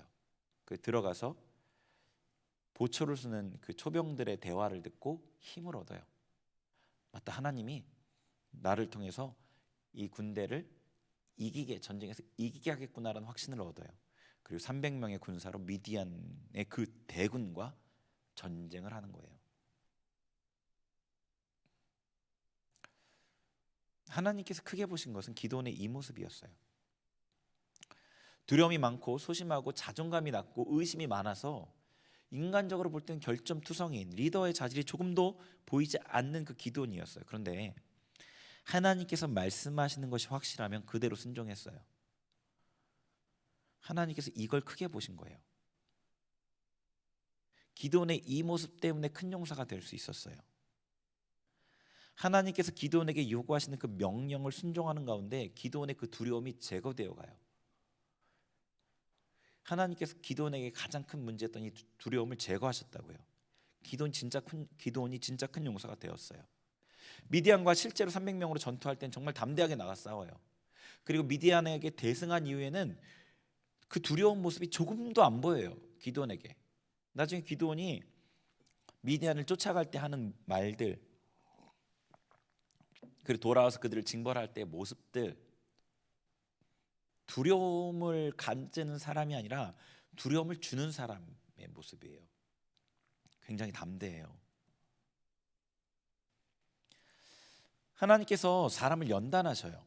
그 들어가서 보초를 쓰는 그 초병들의 대화를 듣고 힘을 얻어요. 맞다, 하나님이 나를 통해서 이 군대를 전쟁에서 이기게 하겠구나라는 확신을 얻어요. 그리고 300명의 군사로 미디안의 그 대군과 전쟁을 하는 거예요. 하나님께서 크게 보신 것은 기드온의 이 모습이었어요. 두려움이 많고 소심하고 자존감이 낮고 의심이 많아서 인간적으로 볼 때는 결점투성이인 리더의 자질이 조금도 보이지 않는 그 기드온이었어요. 그런데 하나님께서 말씀하시는 것이 확실하면 그대로 순종했어요. 하나님께서 이걸 크게 보신 거예요. 기드온의 이 모습 때문에 큰 용사가 될 수 있었어요. 하나님께서 기드온에게 요구하시는 그 명령을 순종하는 가운데 기드온의 그 두려움이 제거되어 가요. 하나님께서 기드온에게 가장 큰 문제였던 이 두려움을 제거하셨다고요. 기드온이 진짜 큰 용사가 되었어요. 미디안과 실제로 300명으로 전투할 땐 정말 담대하게 나가 싸워요. 그리고 미디안에게 대승한 이후에는 그 두려운 모습이 조금도 안 보여요. 기드온에게. 나중에 기드온이 미디안을 쫓아갈 때 하는 말들, 그리고 돌아와서 그들을 징벌할 때의 모습들, 두려움을 가지는 사람이 아니라 두려움을 주는 사람의 모습이에요. 굉장히 담대해요. 하나님께서 사람을 연단하셔요.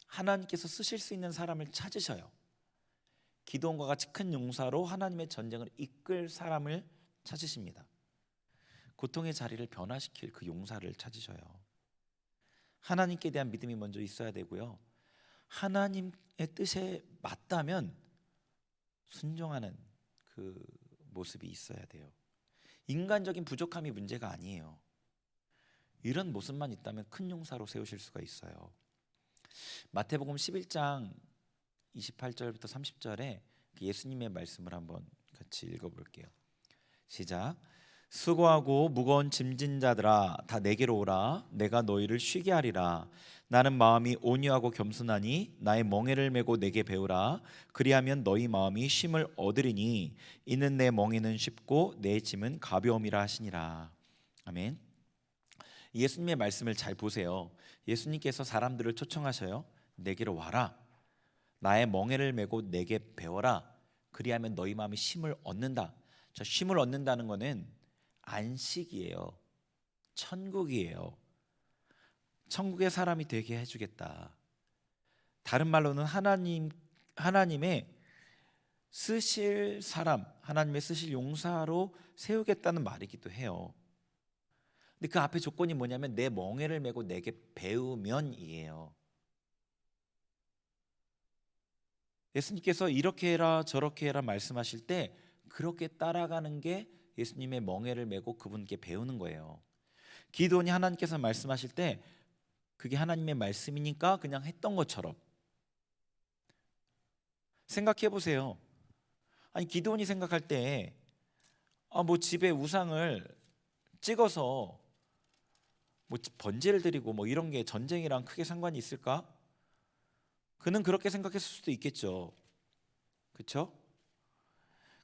하나님께서 쓰실 수 있는 사람을 찾으셔요. 기드온과 같이 큰 용사로 하나님의 전쟁을 이끌 사람을 찾으십니다. 고통의 자리를 변화시킬 그 용사를 찾으셔요. 하나님께 대한 믿음이 먼저 있어야 되고요. 하나님의 뜻에 맞다면 순종하는 그 모습이 있어야 돼요. 인간적인 부족함이 문제가 아니에요. 이런 모습만 있다면 큰 용사로 세우실 수가 있어요. 마태복음 11장 28절부터 30절에 예수님의 말씀을 한번 같이 읽어볼게요. 시작. 수고하고 무거운 짐진 자들아 다 내게로 오라. 내가 너희를 쉬게 하리라. 나는 마음이 온유하고 겸손하니 나의 멍에를 메고 내게 배우라. 그리하면 너희 마음이 쉼을 얻으리니 이는 내 멍에는 쉽고 내 짐은 가벼움이라 하시니라. 아멘. 예수님의 말씀을 잘 보세요. 예수님께서 사람들을 초청하셔요. 내게로 와라. 나의 멍에를 메고 내게 배워라. 그리하면 너희 마음이 쉼을 얻는다. 저 쉼을 얻는다는 것은 안식이에요. 천국이에요. 천국의 사람이 되게 해주겠다. 다른 말로는 하나님의 쓰실 사람, 하나님의 쓰실 용사로 세우겠다는 말이기도 해요. 근데 그 앞에 조건이 뭐냐면 내 멍에를 메고 내게 배우면이에요. 예수님께서 이렇게 해라 저렇게 해라 말씀하실 때 그렇게 따라가는 게 예수님의 멍에를 메고 그분께 배우는 거예요. 기드온이 하나님께서 말씀하실 때 그게 하나님의 말씀이니까 그냥 했던 것처럼 생각해 보세요. 아니 기드온이 생각할 때 뭐 집에 우상을 찍어서 뭐 번제를 드리고 뭐 이런 게 전쟁이랑 크게 상관이 있을까? 그는 그렇게 생각했을 수도 있겠죠. 그렇죠?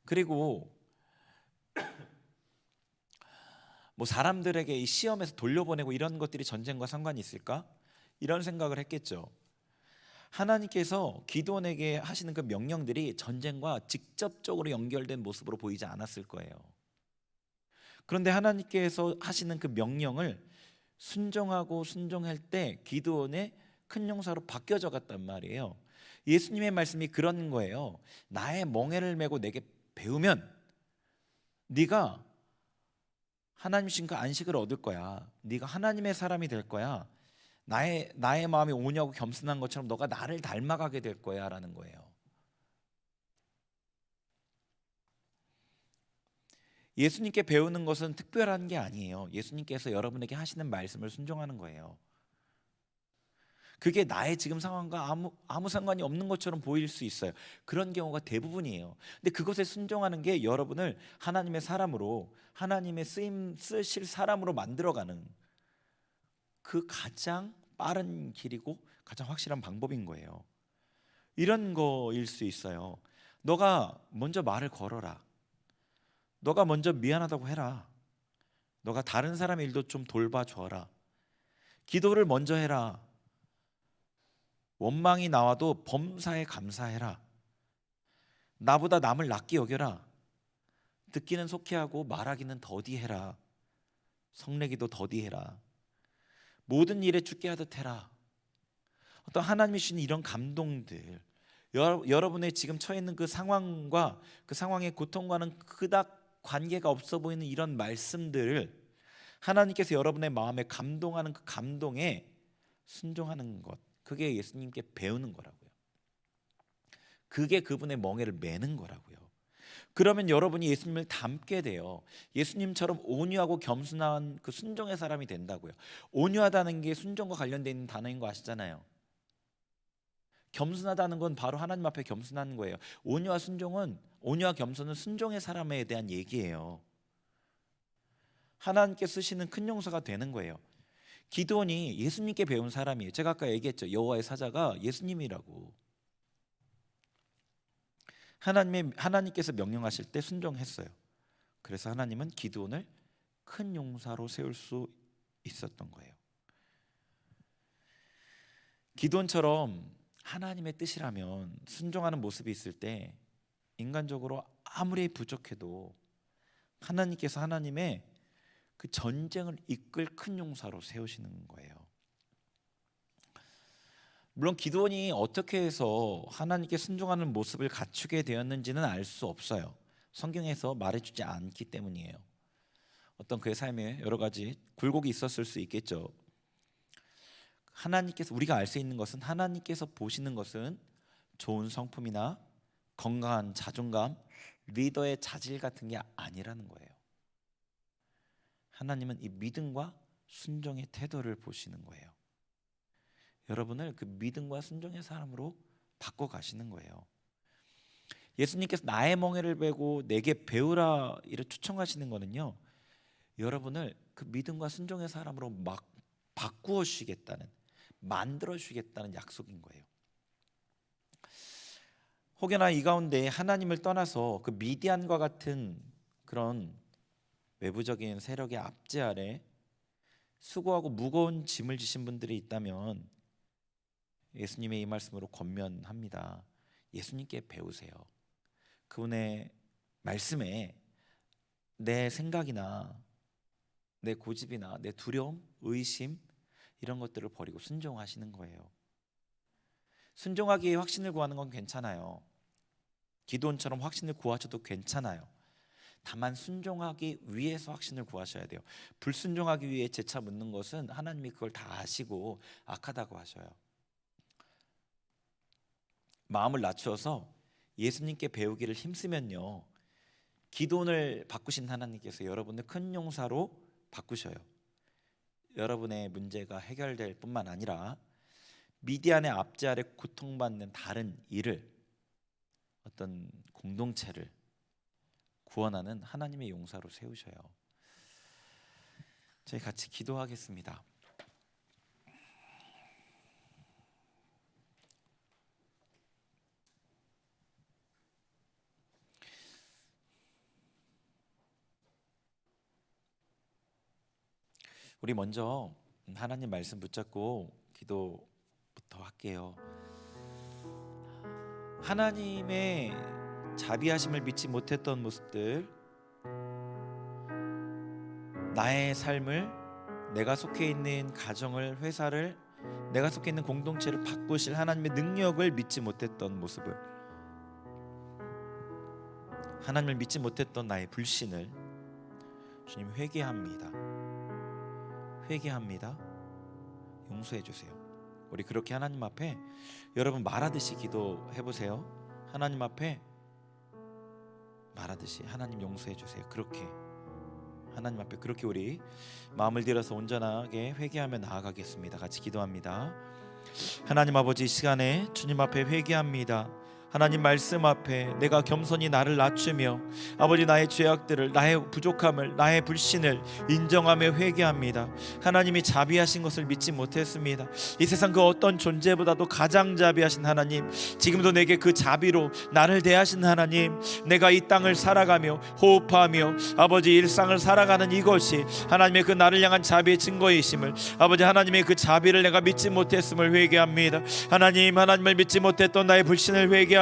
그리고 뭐 사람들에게 이 시험에서 돌려보내고 이런 것들이 전쟁과 상관이 있을까? 이런 생각을 했겠죠. 하나님께서 기드온에게 하시는 그 명령들이 전쟁과 직접적으로 연결된 모습으로 보이지 않았을 거예요. 그런데 하나님께서 하시는 그 명령을 순종하고 순종할 때 기드온의 큰 용사로 바뀌어져 갔단 말이에요. 예수님의 말씀이 그런 거예요. 나의 멍에를 메고 내게 배우면 네가 하나님 신 그 안식을 얻을 거야. 네가 하나님의 사람이 될 거야. 나의 마음이 온유하고 겸손한 것처럼 너가 나를 닮아가게 될 거야라는 거예요. 예수님께 배우는 것은 특별한 게 아니에요. 예수님께서 여러분에게 하시는 말씀을 순종하는 거예요. 그게 나의 지금 상황과 아무 상관이 없는 것처럼 보일 수 있어요. 그런 경우가 대부분이에요. 근데 그것에 순종하는 게 여러분을 하나님의 사람으로, 하나님의 쓰실 사람으로 만들어가는 그 가장 빠른 길이고 가장 확실한 방법인 거예요. 이런 거일 수 있어요. 너가 먼저 말을 걸어라. 너가 먼저 미안하다고 해라. 너가 다른 사람의 일도 좀 돌봐줘라. 기도를 먼저 해라. 원망이 나와도 범사에 감사해라. 나보다 남을 낫게 여겨라. 듣기는 속히하고 말하기는 더디해라. 성내기도 더디해라. 모든 일에 죽게 하듯 해라. 어떤 하나님이 주시는 이런 감동들, 여러분의 지금 처해 있는 그 상황과 그 상황의 고통과는 그닥 관계가 없어 보이는 이런 말씀들을 하나님께서 여러분의 마음에 감동하는 그 감동에 순종하는 것, 그게 예수님께 배우는 거라고요. 그게 그분의 멍에를 매는 거라고요. 그러면 여러분이 예수님을 닮게 돼요. 예수님처럼 온유하고 겸손한 그 순종의 사람이 된다고요. 온유하다는 게 순종과 관련된 있는 단어인 거 아시잖아요. 겸손하다는 건 바로 하나님 앞에 겸손한 거예요. 온유와 겸손은 순종의 사람에 대한 얘기예요. 하나님께 쓰시는 큰 용서가 되는 거예요. 기드온이 예수님께 배운 사람이에요. 제가 아까 얘기했죠. 여호와의 사자가 예수님이라고. 하나님께서 명령하실 때 순종했어요. 그래서 하나님은 기드온을 큰 용사로 세울 수 있었던 거예요. 기드온처럼 하나님의 뜻이라면 순종하는 모습이 있을 때 인간적으로 아무리 부족해도 하나님께서 하나님의 그 전쟁을 이끌 큰 용사로 세우시는 거예요. 물론 기드온이 어떻게 해서 하나님께 순종하는 모습을 갖추게 되었는지는 알 수 없어요. 성경에서 말해주지 않기 때문이에요. 어떤 그의 삶에 여러 가지 굴곡이 있었을 수 있겠죠. 하나님께서 우리가 알 수 있는 것은 하나님께서 보시는 것은 좋은 성품이나 건강한 자존감, 리더의 자질 같은 게 아니라는 거예요. 하나님은 이 믿음과 순종의 태도를 보시는 거예요. 여러분을 그 믿음과 순종의 사람으로 바꿔 가시는 거예요. 예수님께서 나의 멍에를 베고 내게 배우라 이를 초청하시는 거는요. 여러분을 그 믿음과 순종의 사람으로 막 바꾸어 주시겠다는, 만들어 주시겠다는 약속인 거예요. 혹여나 이 가운데 하나님을 떠나서 그 미디안과 같은 그런 외부적인 세력의 압제 아래 수고하고 무거운 짐을 지신 분들이 있다면 예수님의 이 말씀으로 권면합니다. 예수님께 배우세요. 그분의 말씀에 내 생각이나 내 고집이나 내 두려움, 의심 이런 것들을 버리고 순종하시는 거예요. 순종하기에 확신을 구하는 건 괜찮아요. 기도원처럼 확신을 구하셔도 괜찮아요. 다만 순종하기 위해서 확신을 구하셔야 돼요. 불순종하기 위해 재차 묻는 것은 하나님이 그걸 다 아시고 악하다고 하셔요. 마음을 낮추어서 예수님께 배우기를 힘쓰면요, 기도원을 바꾸신 하나님께서 여러분을 큰 용사로 바꾸셔요. 여러분의 문제가 해결될 뿐만 아니라 미디안의 압제 아래 고통받는 다른 이를, 어떤 공동체를 구원하는 하나님의 용사로 세우셔요. 저희 같이 기도하겠습니다. 우리 먼저 하나님 말씀 붙잡고 기도부터 할게요. 하나님의 자비하심을 믿지 못했던 모습들, 나의 삶을, 내가 속해 있는 가정을, 회사를, 내가 속해 있는 공동체를 바꾸실 하나님의 능력을 믿지 못했던 모습을, 하나님을 믿지 못했던 나의 불신을 주님 회개합니다. 회개합니다. 용서해 주세요. 우리 그렇게 하나님 앞에 여러분 말하듯이 기도해 보세요. 하나님 앞에 말하듯이 하나님 용서해 주세요. 그렇게 하나님 앞에 그렇게 우리 마음을 들여서 온전하게 회개하며 나아가겠습니다. 같이 기도합니다. 하나님 아버지, 이 시간에 주님 앞에 회개합니다. 하나님 말씀 앞에 내가 겸손히 나를 낮추며 아버지 나의 죄악들을, 나의 부족함을, 나의 불신을 인정하며 회개합니다. 하나님이 자비하신 것을 믿지 못했습니다. 이 세상 그 어떤 존재보다도 가장 자비하신 하나님, 지금도 내게 그 자비로 나를 대하신 하나님, 내가 이 땅을 살아가며 호흡하며 아버지 일상을 살아가는 이것이 하나님의 그 나를 향한 자비의 증거이심을, 아버지 하나님의 그 자비를 내가 믿지 못했음을 회개합니다. 하나님을 믿지 못했던 나의 불신을 회개합니다.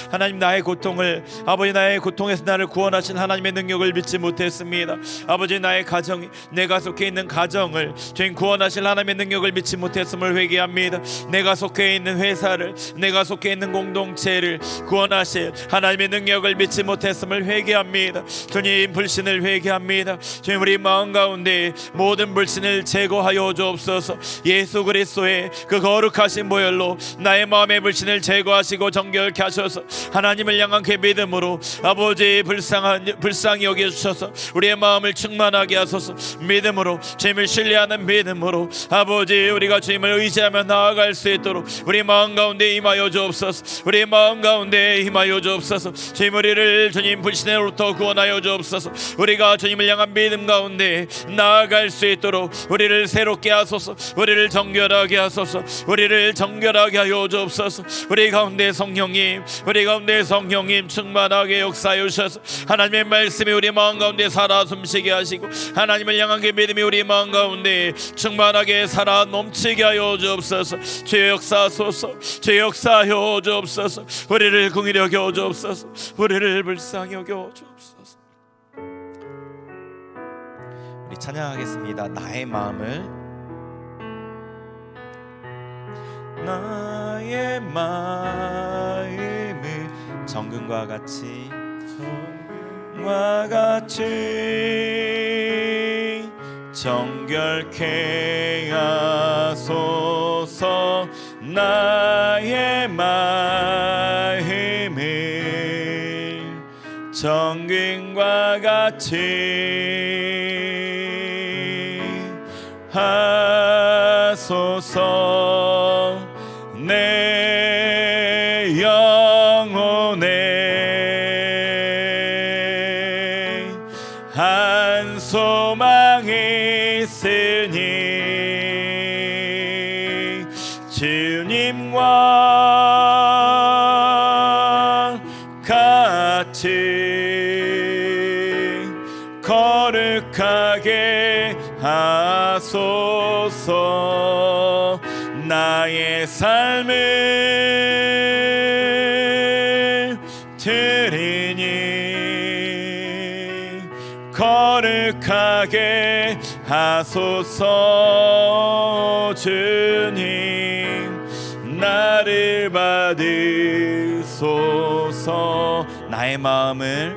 하나님, 나의 고통을, 아버지 나의 고통에서 나를 구원하신 하나님의 능력을 믿지 못했습니다. 아버지 나의 가정, 내가 속해 있는 가정을 주님 구원하실 하나님의 능력을 믿지 못했음을 회개합니다. 내가 속해 있는 회사를, 내가 속해 있는 공동체를 구원하실 하나님의 능력을 믿지 못했음을 회개합니다. 주님, 불신을 회개합니다. 주님, 우리 마음 가운데 모든 불신을 제거하여 주옵소서. 예수 그리스도의 그 거룩하신 보혈로 나의 마음의 불신을 제거하시고 정결 하셔서 하나님을 향한 그 믿음으로 아버지 불쌍히 여겨주셔서 우리의 마음을 충만하게 하소서. 믿음으로, 주님을 신뢰하는 믿음으로 아버지 우리가 주님을 의지하며 나아갈 수 있도록 우리 마음 가운데 임하여 주옵소서. 우리 마음 가운데 임하여 주옵소서. 주님, 우리를 주님 불신으로부터 구원하여 주옵소서. 우리가 주님을 향한 믿음 가운데 나아갈 수 있도록 우리를 새롭게 하소서. 우리를 정결하게 하소서. 우리를 정결하게 하여 주옵소서. 우리 가운데 성령님, 우리 가운데 성령님 충만하게 역사해 주셔서 하나님의 말씀이 우리 마음 가운데 살아 숨쉬게 하시고 하나님을 향한 그 믿음이 우리 마음 가운데 충만하게 살아 넘치게 하여 주옵소서. 주의 역사하소서. 주의 역사하여 주옵소서. 우리를 긍휼히 여겨 주옵소서. 우리를 불쌍히 여겨 주옵소서. 우리 찬양하겠습니다. 나의 마음을, 나의 마음을 정금과 같이 정결케 하소서. 나의 마음을 정금과 같이 하소서. 내 영혼에 한 소망이 있으니 주님과 같이 거룩하게 하소서. 나의 삶을 드리니 거룩하게 하소서. 주님, 나를 받으소서. 나의 마음을,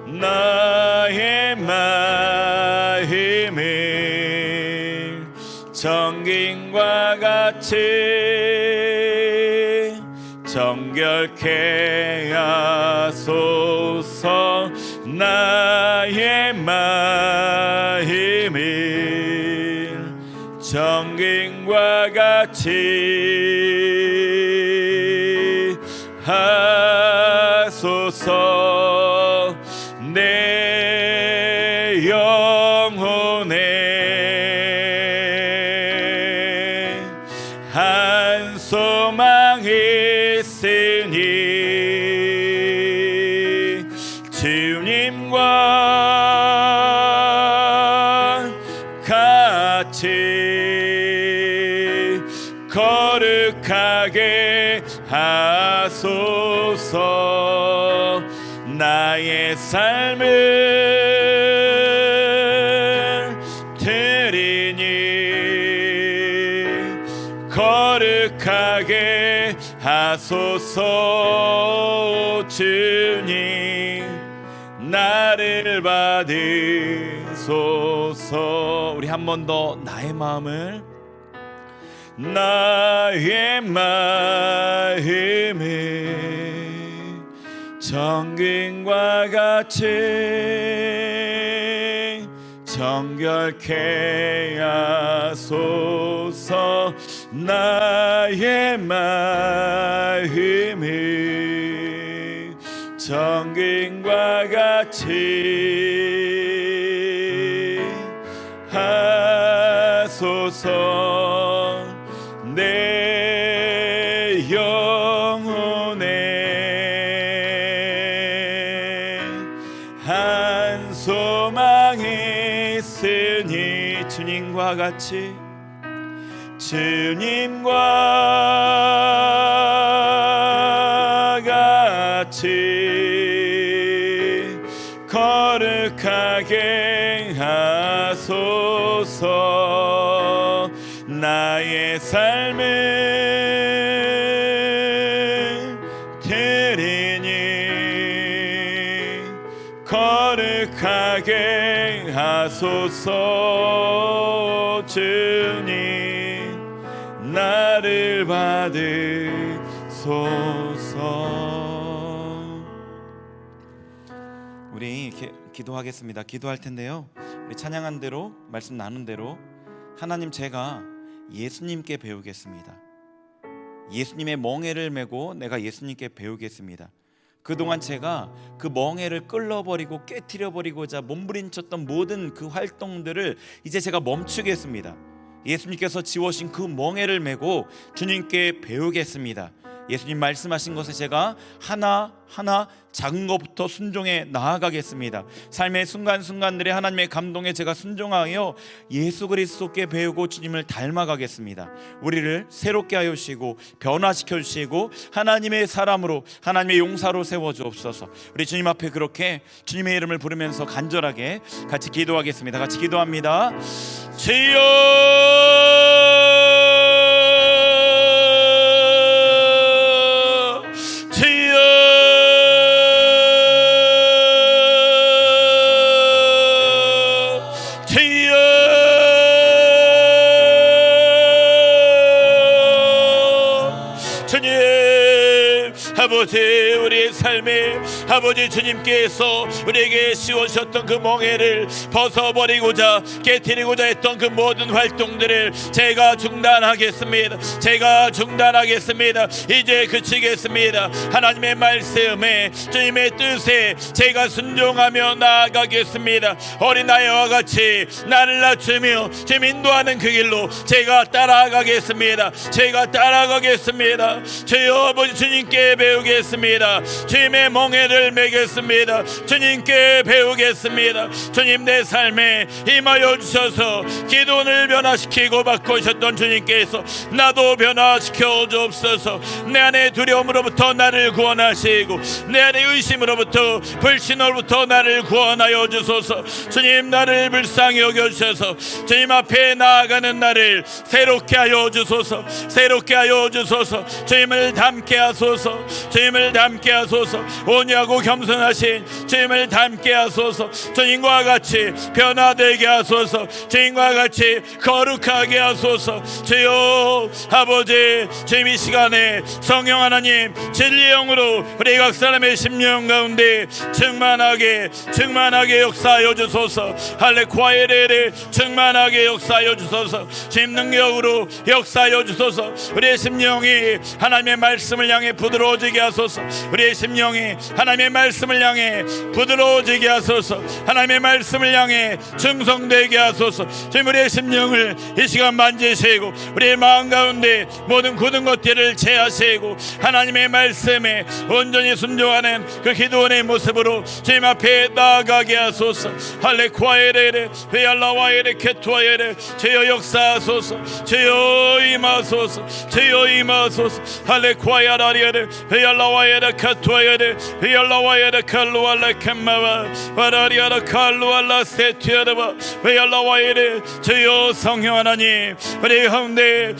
나의 마음을 정금과 같이 정결케 하소서. 나의 마음을 정금과 같이 하소서. 내 영혼에 한 소망이 있으니 주님과 하소서. 나의 삶을 드리니 거룩하게 하소서. 주님 나를 받으소서. 우리 한 번 더 나의 마음을 정금과 같이 정결케 하소서. 나의 마음을 정금과 같이 하소서. 내 영혼에 한 소망이 있으니 주님과 같이 거룩하게 하소서. 나의 삶을 드리니 거룩하게 하소서. 주님 나를 받으소서. 우리 기도하겠습니다. 기도할 텐데요, 우리 찬양한 대로 말씀 나눈 대로 하나님, 제가 예수님께 배우겠습니다. 예수님의 멍에를 메고 내가 예수님께 배우겠습니다. 그동안 제가 그 멍에를 끌어버리고 깨트려버리고자 몸부림쳤던 모든 그 활동들을 이제 제가 멈추겠습니다. 예수님께서 지워신 그 멍에를 메고 주님께 배우겠습니다. 예수님 말씀하신 것에 제가 하나하나 작은 것부터 순종해 나아가겠습니다. 삶의 순간순간들의 하나님의 감동에 제가 순종하여 예수 그리스도께 배우고 주님을 닮아가겠습니다. 우리를 새롭게 하여 주시고 변화시켜 주시고 하나님의 사람으로, 하나님의 용사로 세워주옵소서. 우리 주님 앞에 그렇게 주님의 이름을 부르면서 간절하게 같이 기도하겠습니다. 같이 기도합니다. 주여, 아버지, 우리의 삶에 아버지 주님께서 우리에게 씌우셨던 그 멍에를 벗어버리고자 깨트리고자 했던 그 모든 활동들을 제가 중단하겠습니다. 제가 중단하겠습니다. 이제 그치겠습니다. 하나님의 말씀에, 주님의 뜻에 제가 순종하며 나아가겠습니다. 어린아이와 같이 나를 낮추며 주님 인도하는 그 길로 제가 따라가겠습니다. 제가 따라가겠습니다. 주여 아버지, 주님께 배우겠습니다. 주님의 멍에를 매겠습니다. 주님께 배우겠습니다. 주님 내 삶에 임하여 주셔서 기도를 변화시키고 바꾸셨던 주님께서 나도 변화시켜 주옵소서. 내 안에 두려움으로부터 나를 구원하시고 내 안에 의심으로부터 불신으로부터 나를 구원하여 주소서. 주님 나를 불쌍히 여겨주셔서 주님 앞에 나아가는 나를 새롭게 하여 주소서. 새롭게 하여 주소서. 주님을 닮게 하소서. 주님을 닮게 하소서. 온유하고 겸손하신 주님을 닮게 하소서. 주님과 같이 변화되게 하소서. 주님과 같이 거룩하게 하소서. 주여 아버지, 주님 이 시간에 성령 하나님 진리의 영으로 우리 각 사람의 심령 가운데 충만하게 역사하여 주소서. 할레쿠아에레레 충만하게 역사하여 주소서. 주님 능력으로 역사하여 주소서. 우리의 심령이 하나님의 말씀을 향해 부드러워지게 하소서. 우리의 심령이 하나님의 말씀을 향해 부드러워지게 하소서. 하나님의 말씀을 향해 충성되게 하소서. 주님, 우리의 심령을 이 시간 만지시고 우리의 마음 가운데 모든 굳은 것들을 제하시고 하나님의 말씀에 온전히 순종하는 그 기도원의 모습으로 주님 앞에 나아가게 하소서. 할레쿠아에레 베알라와에레 케투아에레 주여 역사하소서. 주여 임하소서. 주여 임하소서. 할레쿠아야라리에레 베알라와에레 케투아에레 베알라와에레 칼루알레 켐마와 바라리아라 칼루알라 세티아르바 베알라와에레 주여 성령 하나님, 우리 가운데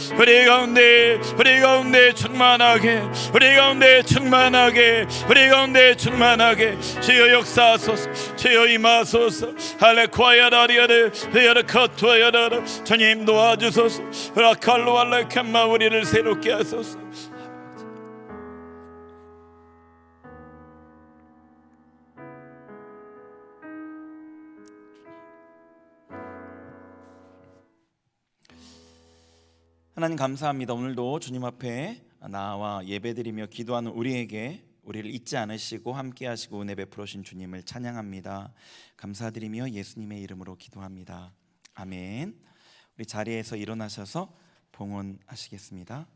충만하게, 우리 가운데 충만하게, 우리 가운데 충만하게 주여 역사하소서. 주여 임하소서. 할레쿠아야라리아레 베알카투아야라라 주님 도와주소서. 라칼루알레 켐마 우리를 새롭게 하소서. 하나님 감사합니다. 오늘도 주님 앞에 나와 예배드리며 기도하는 우리에게 우리를 잊지 않으시고 함께 하시고 은혜 베풀어 주신 주님을 찬양합니다. 감사드리며 예수님의 이름으로 기도합니다. 아멘. 우리 자리에서 일어나셔서 봉헌하시겠습니다.